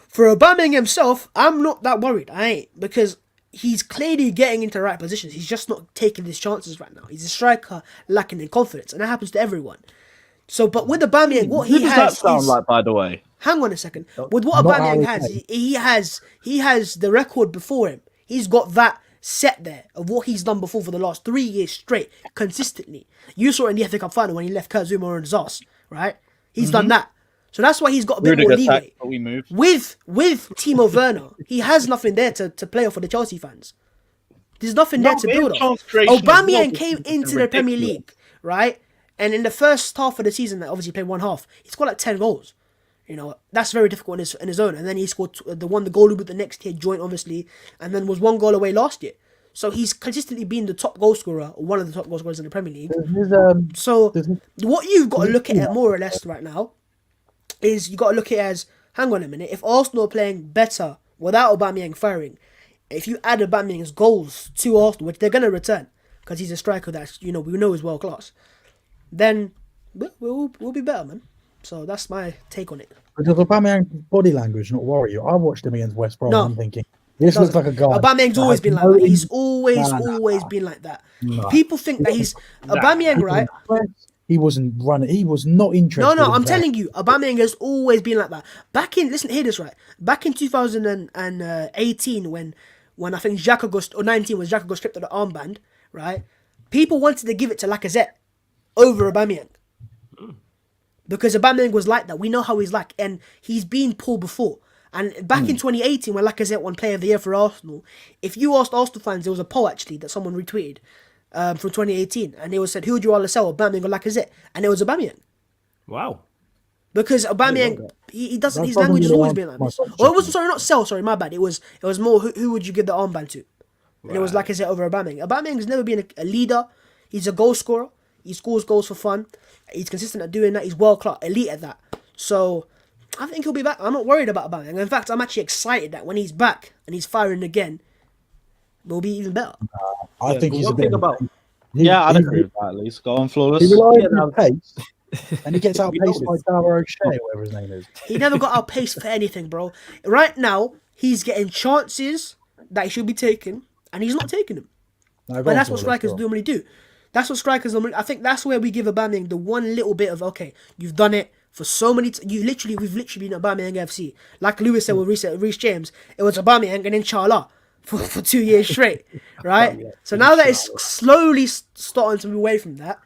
For Aubameyang himself, I'm not that worried. I ain't, because he's clearly getting into the right positions. He's just not taking his chances right now. He's a striker lacking in confidence, and that happens to everyone. So, but with Aubameyang, what he has, does that sound like, by the way? Hang on a second. With what Aubameyang has, he has the record before him. He's got that set there of what he's done before for the last 3 years straight, consistently. You saw it in the FA Cup final when he left Kurt Zouma on his ass, right? He's done that. So that's why he's got a bit more leeway. With Timo Werner, he has nothing there to play off for the Chelsea fans. There's nothing there to build off. Aubameyang came into the Premier League, right? And in the first half of the season, that obviously played one half, he scored like 10 goals. That's very difficult in his own. And then he scored the goal with the next tier joint, obviously, and then was 1 goal away last year. So he's consistently been the top goal scorer, or one of the top goal scorers in the Premier League. What you've got to look at more or less right now is you got to look at it as, hang on a minute, if Arsenal are playing better without Aubameyang firing, if you add Aubameyang's goals to Arsenal, which they're going to return, because he's a striker that we know is world class, then we'll be better, man. So that's my take on it. But does Aubameyang's body language not worry you? I watched him against West Brom and I'm thinking, this looks like a guy. Aubameyang's always been like that. He's always been like that. No. People think that he's Aubameyang, right? he wasn't running. He was not interested. No, I'm telling you, Aubameyang has always been like that. Hear this right. Back in 2018, when I think Xhaka got, or 19, when Xhaka got stripped of the armband, right? People wanted to give it to Lacazette over Aubameyang. Because Aubameyang was like that. We know how he's like. And he's been poor before. And back in 2018, when Lacazette won Player of the Year for Arsenal, if you asked Arsenal fans, there was a poll actually that someone retweeted from 2018. And it was said, who would you rather sell, Aubameyang or Lacazette? And it was Aubameyang. Wow. Because Aubameyang, he doesn't. His language has always been like this. Or it wasn't. Sorry, not sell. Sorry, my bad. It was more. Who would you give the armband to? And it was Lacazette over Aubameyang. Aubameyang's never been a leader. He's a goal scorer. He scores goals for fun. He's consistent at doing that. He's world class, elite at that. So I think he'll be back. I'm not worried about Aubameyang. In fact, I'm actually excited that when he's back and he's firing again, we'll be even better. I think he's a bit about. I'd agree with that at least. Go on, Flawless. He relies on pace, and he gets outpaced by Dara O'Shea, whatever his name is. He never got outpaced for anything, bro. Right now, he's getting chances that he should be taking, and he's not taking them. But that's what strikers normally do. That's what strikers normally. I think that's where we give Aubameyang the one little bit of, okay, you've done it for so many. We've literally been Aubameyang FC. Like Lewis said with Reece James, it was Aubameyang and inshallah for 2 years straight, right? So now that it's slowly starting to move away from that,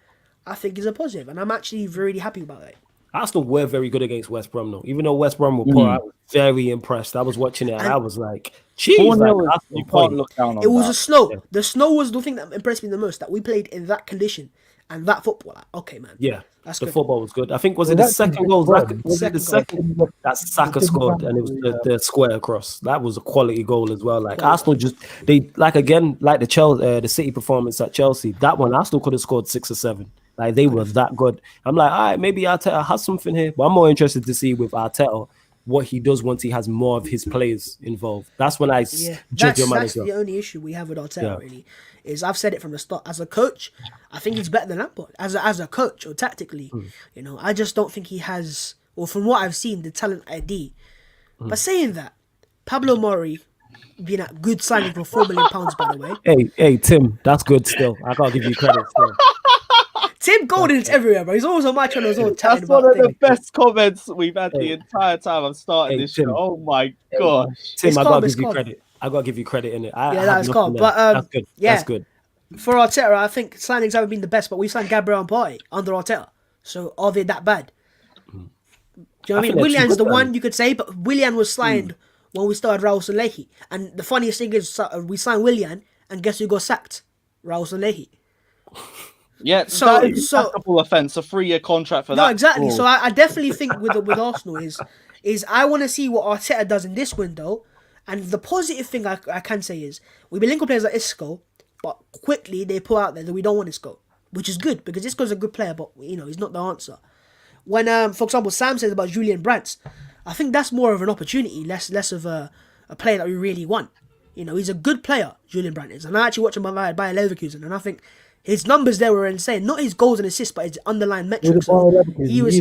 I think is a positive, and I'm actually really happy about it. Arsenal were very good against West Brom, though. Even though West Brom were poor, I was very impressed. I was watching it, and I was like, "Geez, you can't look down on it." Was the snow. Yeah. The snow was the thing that impressed me the most. That we played in that condition and that football. Like, okay, man. Yeah, that's the good. Football was good. I think was it the second goal? Was it the second that Saka scored, and it was the square across? That was a quality goal as well. Like Arsenal like the City performance at Chelsea. That one Arsenal could have scored 6 or 7. Like they were that good. I'm like, all right, maybe Arteta has something here, but I'm more interested to see with Arteta what he does once he has more of his players involved. That's when I judge your manager. That's the only issue we have with Arteta. Really, is I've said it from the start. As a coach, I think he's better than Lampard. As a coach or tactically, I just don't think he has. Or from what I've seen, the talent ID. But saying that, Pablo Mari being a good signing for £4 million, by the way. Hey, Tim, that's good still. I gotta give you credit still. Tim Golden's everywhere, bro. He's always on my channel as well. That's one of the best comments we've had the entire time I've started this show. Oh my gosh. Tim, I gotta give you credit. I gotta give you credit in it. That's calm. But that's good. That's good. For Arteta, I think signings haven't been the best, but we signed Gabriel and Partey under Arteta. So are they that bad? Do you know what I mean? Willian's the one you could say, but Willian was signed when we started Raul Sanllehi. And the funniest thing is we signed Willian, and guess who got sacked? Raul Sanllehi. Yeah, so it's a couple offence, a 3-year contract for that. No, exactly. So I definitely think with Arsenal is I want to see what Arteta does in this window, and the positive thing I can say is we've been linking players like Isco, but quickly they put out there that we don't want Isco, which is good because Isco's a good player, but he's not the answer. When for example Sam says about Julian Brandt, I think that's more of an opportunity, less of a player that we really want. He's a good player, Julian Brandt is, and I actually watched him by Leverkusen, and I think his numbers there were insane. Not his goals and assists, but his underlying metrics. 2 years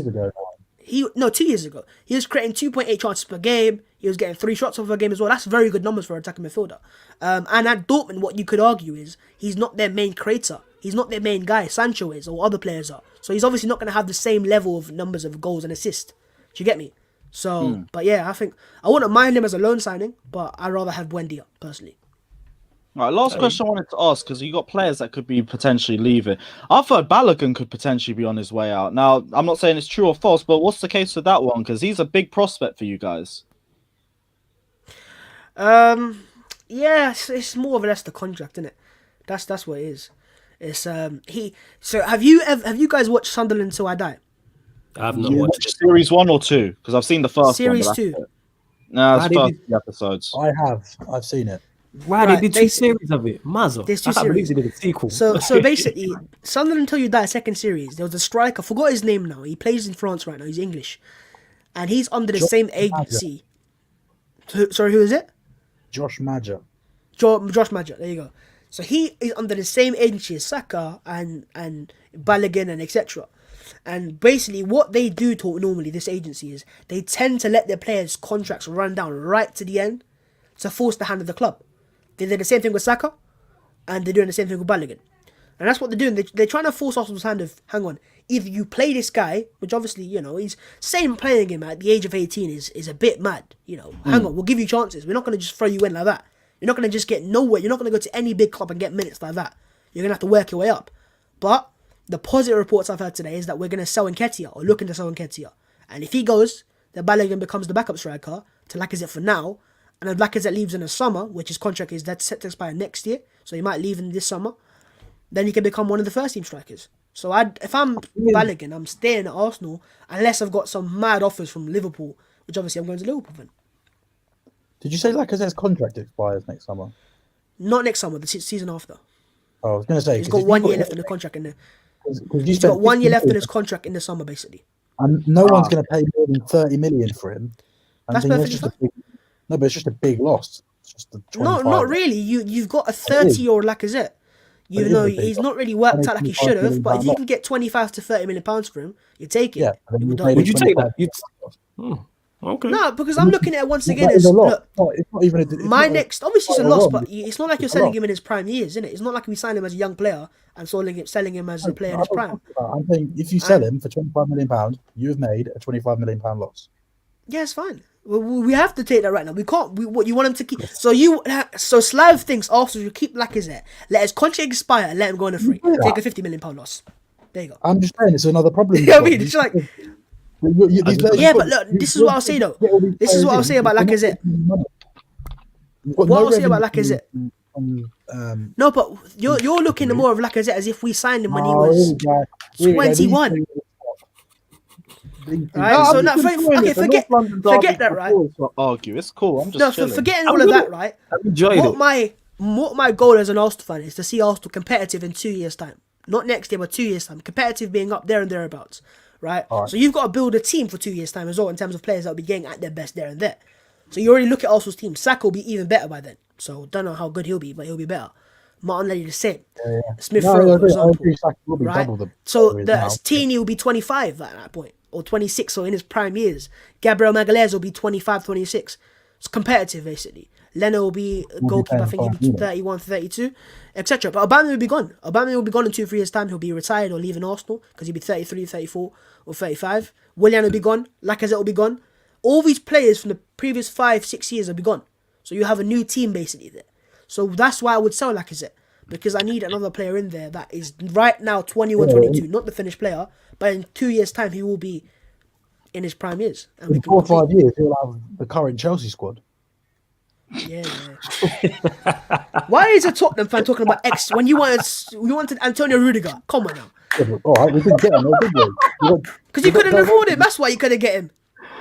ago. He was creating 2.8 chances per game. He was getting 3 shots off a game as well. That's very good numbers for an attacking midfielder. And at Dortmund, what you could argue is he's not their main creator. He's not their main guy. Sancho is, or other players are. So he's obviously not going to have the same level of numbers of goals and assists. Do you get me? So, but yeah, I think I wouldn't mind him as a loan signing, but I'd rather have Buendia personally. All right, last question I wanted to ask, because you got players that could be potentially leaving. I've heard Balogun could potentially be on his way out. Now, I'm not saying it's true or false, but what's the case with that one? Because he's a big prospect for you guys. Yeah, it's more or less the contract, isn't it? That's what it is. It's So have you guys watched Sunderland Till I Die? I've not watched series 1 or 2 because I've seen the first series one. Series 2. No, it's first episodes. I've seen it. Wow, they did 2 series of it. Mazza. There's 2 I can't believe series. they did a sequel. So basically, Sunderland Until You Die, second series. There was a striker. I forgot his name now. He plays in France right now. He's English, and he's under the same agency. Sorry, who is it? Josh Madger. Josh Madger. There you go. So he is under the same agency as Saka and Balogun and etc. And basically, what they do normally, this agency is they tend to let their players' contracts run down right to the end to force the hand of the club. They did the same thing with Saka, and they're doing the same thing with Balogun. And that's what they're doing. They're trying to force Arsenal's hand of, hang on, either you play this guy, which obviously, he's saying playing him at the age of 18 is a bit mad. Hang on, we'll give you chances. We're not going to just throw you in like that. You're not going to just get nowhere. You're not going to go to any big club and get minutes like that. You're going to have to work your way up. But the positive reports I've heard today is that we're going to sell Nketiah, or looking to sell Nketiah. And if he goes, then Balogun becomes the backup striker to Lacazette for now. And then Lacazette leaves in the summer, which his contract is set to expire next year. So he might leave in this summer. Then he can become one of the first team strikers. So if I'm Balogun, I'm staying at Arsenal unless I've got some mad offers from Liverpool, which obviously I'm going to Liverpool then. Did you say Lacazette's contract expires next summer? Not next summer, the season after. Oh, I was going to say... He's got 1 year left in the contract. He's got 1 year left in his contract in the summer, basically. And no one's going to pay more than 30 million for him. That's perfectly fine. No, but it's just a big loss. It's just no, not really. You've got a 30-year-old Lacazette. Even though he's not really worked out like he should have, but if you can get 25 to 30 million pounds for him, you take it. Yeah, would you take that? Okay. No, because I'm looking at it once again as look. It's not even obviously it's a loss, but it's not like you're selling him in his prime years, isn't it? It's not like we signed him as a young player and selling him as a player in his prime. I'm saying if you sell him for £25 million, you've made a £25 million loss. Yeah, it's fine. We have to take that right now. We can't. What you want him to keep? So Slav thinks Arsenal should keep Lacazette, let his contract expire, and let him go on a free. Take a £50 million loss. There you go. I'm just saying it's another problem. I mean, it's like. But look, this is what I'll say though. This is what I'll say about Lacazette. What I'll say about Lacazette. No, but you're looking more of Lacazette as if we signed him when he was 21. Right, so now, forget that, right? Argue, it's cool. I'm just chilling. Forgetting all of that, right? What my goal as an Arsenal fan is to see Arsenal competitive in 2 years' time, not next year, but 2 years' time. Competitive, being up there and thereabouts, right? So you've got to build a team for 2 years' time as well in terms of players that will be getting at their best there and there. So you already look at Arsenal's team. Saka will be even better by then. So don't know how good he'll be, but he'll be better. Martinelli the same. Smith Rowe, for example, right? So the Tini will be 25 at that point. Or 26, so in his prime years. Gabriel Magalhaes will be 25, 26. It's competitive, basically. Leno will be a goalkeeper, I think he'll be 31, 32, etc. But Aubameyang will be gone. Aubameyang will be gone in 2-3 years' time. He'll be retired or leaving Arsenal because he'll be 33, 34, or 35. Willian will be gone. Lacazette will be gone. All these players from the previous 5-6 years will be gone. So you have a new team, basically, there. So that's why I would sell Lacazette. Because I need another player in there that is right now 21, 22, not the finished player, but in 2 years' time he will be in his prime years. And in 4 or 5 years he'll have the current Chelsea squad. Yeah. Why is a Tottenham fan talking about X when you wanted Antonio Rudiger? Come on now. Yeah, all right, we didn't get him, did we? Because you couldn't afford him. That's why you couldn't get him.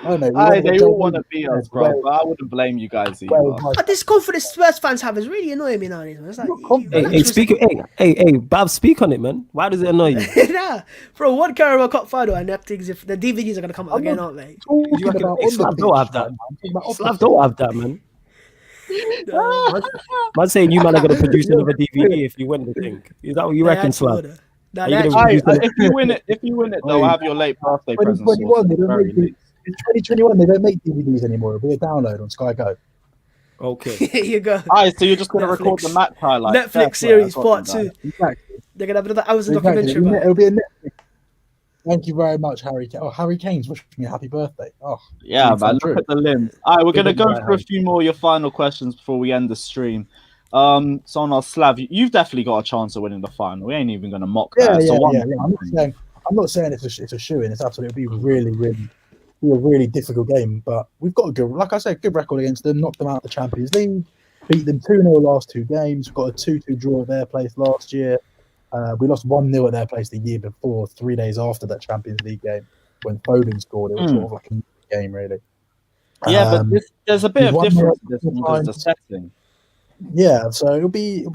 They all want to be us, bro. But I wouldn't blame you guys either. But this confidence Spurs fans have is really annoying me nowadays, man. It's like, hey, Bab, speak on it, man. Why does it annoy you? Nah, bro, one Carabao Cup final, and that thing's if the DVDs are gonna come out again, aren't they? Slav don't have that. Slav don't have that, man. Man saying you man are gonna produce another DVD if you win the thing. Is that what you reckon, Slav? If you win it, though, have your late birthday present. In 2021, they don't make DVDs anymore. It'll be a download on Sky Go. Okay. Here you go. Alright, so you're just going to record the match highlights. Netflix series part 2. Exactly. They're going to have another hours of documentary. It'll be a Netflix. Thank you very much, Harry. Oh, Harry Kane's wishing me a happy birthday. Oh, yeah, man. Look at the limbs. Alright, we're going to go through a few more of your final questions before we end the stream. So on our Slav, you've definitely got a chance of winning the final. We ain't even going to mock that. Yeah. I'm not saying it's a shoe-in. It's absolutely be a really difficult game, but we've got a good, like I said, good record against them. Knocked them out of the Champions League, beat them 2-0 last 2 games. We've got a 2-2 draw at their place last year. We lost 1-0 at their place the year before, 3 days after that Champions League game when Foden scored. It was sort of like a game, really. Yeah, but there's a bit of difference because the setting. Yeah, so it'll be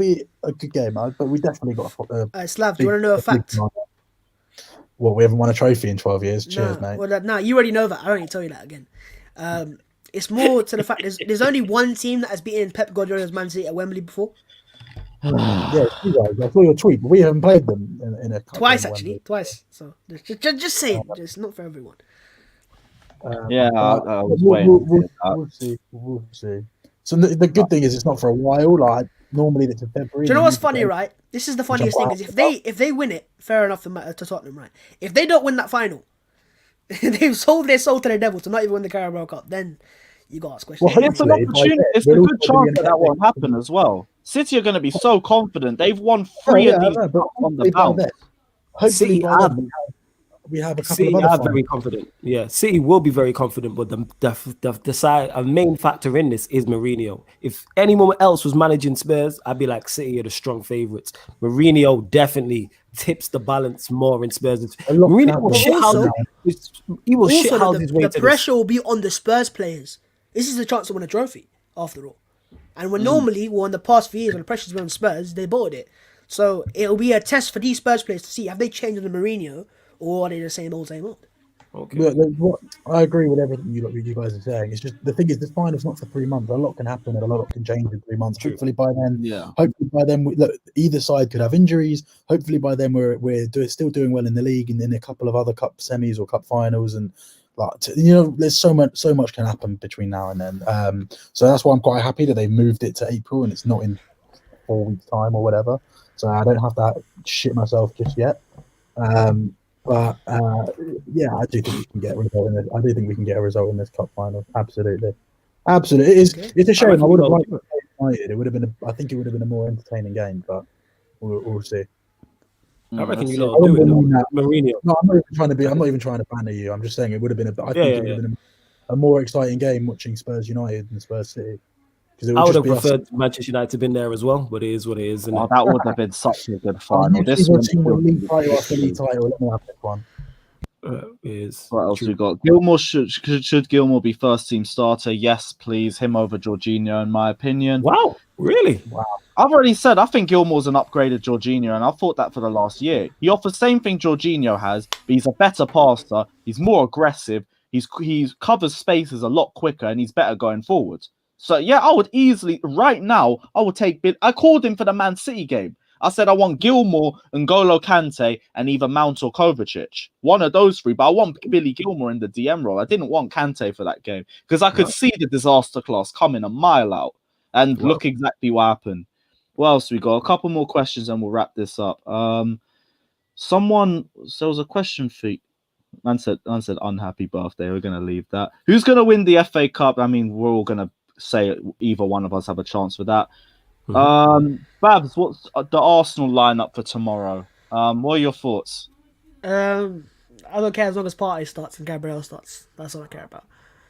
a good game, but we definitely got a Slav, do you want to know a fact? Well, we haven't won a trophy in 12 years. Cheers, mate. Well, no, you already know that. I don't need to tell you that again. It's more to the fact there's only one team that has beaten Pep Guardiola's Man City at Wembley before. Yeah, you guys. I saw your tweet, but we haven't played them in a twice actually, twice. So just saying, just not for everyone. I was waiting. We'll see. So the good thing is it's not for a while. Like normally that's in February. Do you know what's funny, right? This is the funniest thing: is if they win it, fair enough to Tottenham, right? If they don't win that final, they've sold their soul to the devil to not even win the Carabao Cup. Then you got to ask questions. Well, it's an opportunity. It's a good chance that won't happen as well. City are going to be so confident. They've won 3 of these on the bounce. Hopefully, we have a couple City of other are very confident. Yeah, City will be very confident, but the main factor in this is Mourinho. If anyone else was managing Spurs, I'd be like, City are the strong favourites. Mourinho definitely tips the balance more in Spurs. Mourinho will shithouse his way to the pressure will be on the Spurs players. This is the chance to win a trophy, after all. And when normally, in the past few years, when the pressure's been on Spurs, they bought it. So it'll be a test for these Spurs players to see, have they changed under Mourinho, or are they the same old? Okay. I agree with everything you guys are saying. It's just the thing is, this final's not for 3 months. A lot can happen and a lot can change in 3 months. True. Hopefully by then, either side could have injuries. Hopefully by then we're still doing well in the league and in a couple of other cup semis or cup finals, and there's so much can happen between now and then. So that's why I'm quite happy that they've moved it to April and it's not in 4 weeks' time or whatever. So I don't have to shit myself just yet. But I do think we can get a result in this. I do think we can get a result in this cup final. Absolutely. It's a shame. I would have liked United. It would have been. I think it would have been a more entertaining game, but we'll see. I reckon you lot do it. Mourinho. No, I'm not even trying to banter you. I'm just saying it would have been. I think it would have been a more exciting game watching Spurs United than Spurs City. I would have preferred Manchester United to been there as well, but it is what it is. That would have been such a good final. This league title after league title. Let me have this one. What else we got? Gilmore should Gilmore be first team starter? Yes, please. Him over Jorginho, in my opinion. Wow, really? Wow. I've already said I think Gilmore's an upgraded Jorginho, and I've thought that for the last year. He offers the same thing Jorginho has, but he's a better passer. He's more aggressive. He covers spaces a lot quicker, and he's better going forward. So, yeah, I would easily, right now, I would take... I called him for the Man City game. I said I want Gilmore, N'Golo Kante, and either Mount or Kovacic. One of those 3, but I want Billy Gilmore in the DM role. I didn't want Kante for that game because I could see the disaster class coming a mile out and look exactly what happened. What else we got? A couple more questions and we'll wrap this up. There was a question for you. Man said unhappy birthday. We're going to leave that. Who's going to win the FA Cup? I mean, we're all going to say either one of us have a chance for that. Babs, what's the Arsenal lineup for tomorrow? What are your thoughts? I don't care as long as Partey starts and Gabriel starts. That's all I care about.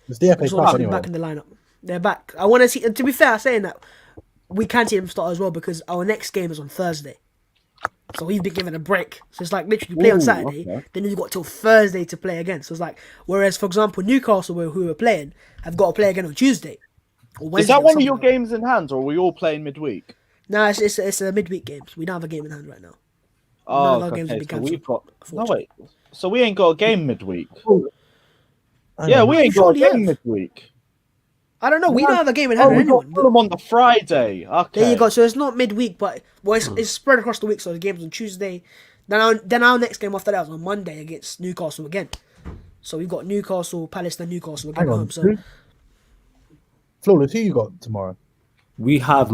It's the FA Cup anyway. Back in the lineup. They're back. I want to see. To be fair, saying that we can see them start as well because our next game is on Thursday, so we've been given a break. So it's like literally you play on Saturday, then you've got till Thursday to play again. So it's like whereas, for example, Newcastle, who we're playing, have got to play again on Tuesday. Is that one of your games in hand, or are we all playing midweek? No, it's a midweek games. We don't have a game in hand right now. Oh, okay. So we've got. No wait. So we ain't got a game midweek. Yeah, we ain't got a game midweek. I don't know. We don't have a game in hand. We got them on the Friday. Okay. There you go. So it's not midweek, but it's spread across the week. So the game's on Tuesday. Then our next game after that is on Monday against Newcastle again. So we've got Newcastle, Palace, then Newcastle again home. So. Flawless, who you got tomorrow? We have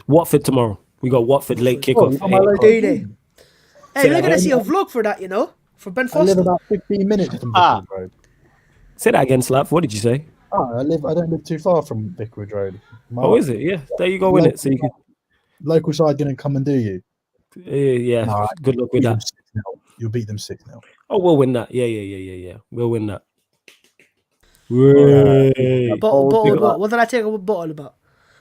Watford tomorrow. We got Watford late kickoff. Hey, we're gonna see a vlog for that, for Ben Foster. I live about 15 minutes from Vicarage Road. Say that again, Slav. What did you say? I don't live too far from Vicarage Road. Is it? Yeah, there you go in it. So you can local side gonna come and do you. Yeah. No, good luck with that. You'll beat them 6-0. Oh, we'll win that. Yeah. We'll win that. Bottle. What did I take a bottle about?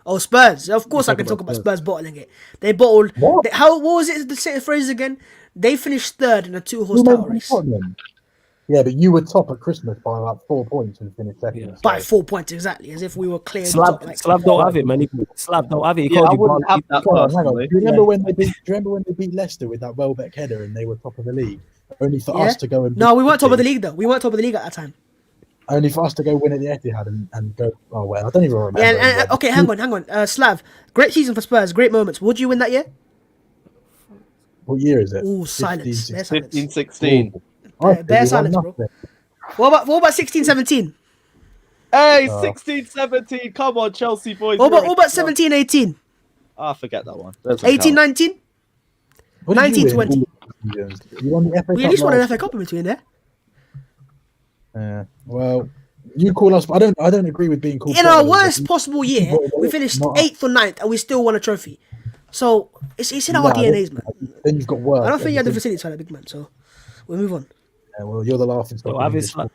Oh, Spurs. Of course, I can talk about Spurs bottling it. They bottled. What was it? The phrase again? They finished third in a 2-horse title race. Yeah, but you were top at Christmas by about 4 points and finished second. Yeah. By 4 points, exactly, as if we were clear. Slav don't have it, man. Slav don't have it. I wouldn't have that. Do you remember when they beat Leicester with that Welbeck header and they were top of the league? Only for us to go and. No, we weren't top of the league though. We weren't top of the league at that time. Only for us to go win at the Etihad and go. Oh well, I don't even remember. Yeah, okay, hang on. Slav, great season for Spurs, great moments. Would you win that year? What year is it? Oh, silence. 15-16. Bare silence, bro. What about 16-17? Hey, 16-17. Come on, Chelsea boys. What about 17-18? forget that one. 18-19? 19-20. You won the FA Cup. We at least won an FA Cup in between there. Yeah. Well, you call us. I don't agree with being called. In our worst possible year, we finished 8th or 9th, and we still won a trophy. So it's in our DNAs, man. Then you've got work. I don't think you had the vicinity side, big man. So we'll move on. Yeah, well, you're the laughing stock.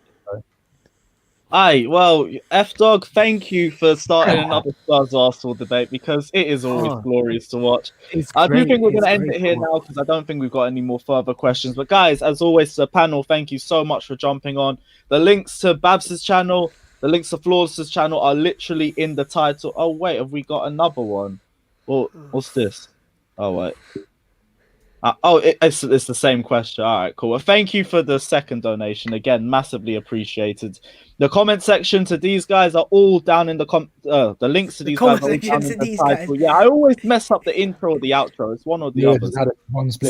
Aye, well, F-Dog, thank you for starting another Stars Arsenal debate because it is always glorious to watch. I do think we're going to end it here now because I don't think we've got any more further questions. But guys, as always, to the panel, thank you so much for jumping on. The links to Babs' channel, the links to Flawless' channel are literally in the title. Oh, wait, have we got another one? Well, what's this? Oh, wait. It's the same question. All right, cool. Well, thank you for the second donation. Again, massively appreciated. The comment section to these guys are all down in the links to these guys are all down in the title. Yeah, I always mess up the intro or the outro. It's one or the other.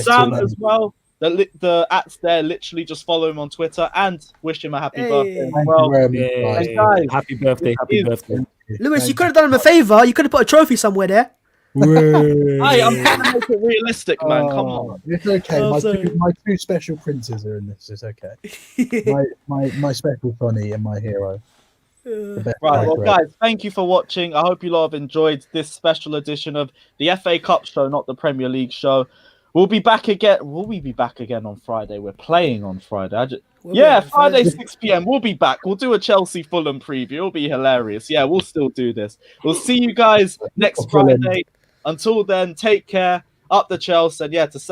Sam as well. The ats there, literally just follow him on Twitter and wish him a happy birthday as well. And guys, happy birthday. Lewis, you could have done him a favor. You could have put a trophy somewhere there. Hey, I'm trying to make it realistic, man. Come on. It's okay. My two special princes are in this. It's okay. my special Sonny and my hero. Right, well, guys, thank you for watching. I hope you lot have enjoyed this special edition of the FA Cup show, not the Premier League show. We'll be back again. Will we be back again on Friday? We're playing on Friday. Friday 6 p.m. We'll be back. We'll do a Chelsea Fulham preview. It'll be hilarious. Yeah, we'll still do this. We'll see you guys next Friday. Until then, take care. Up the Chelsea. And yeah, to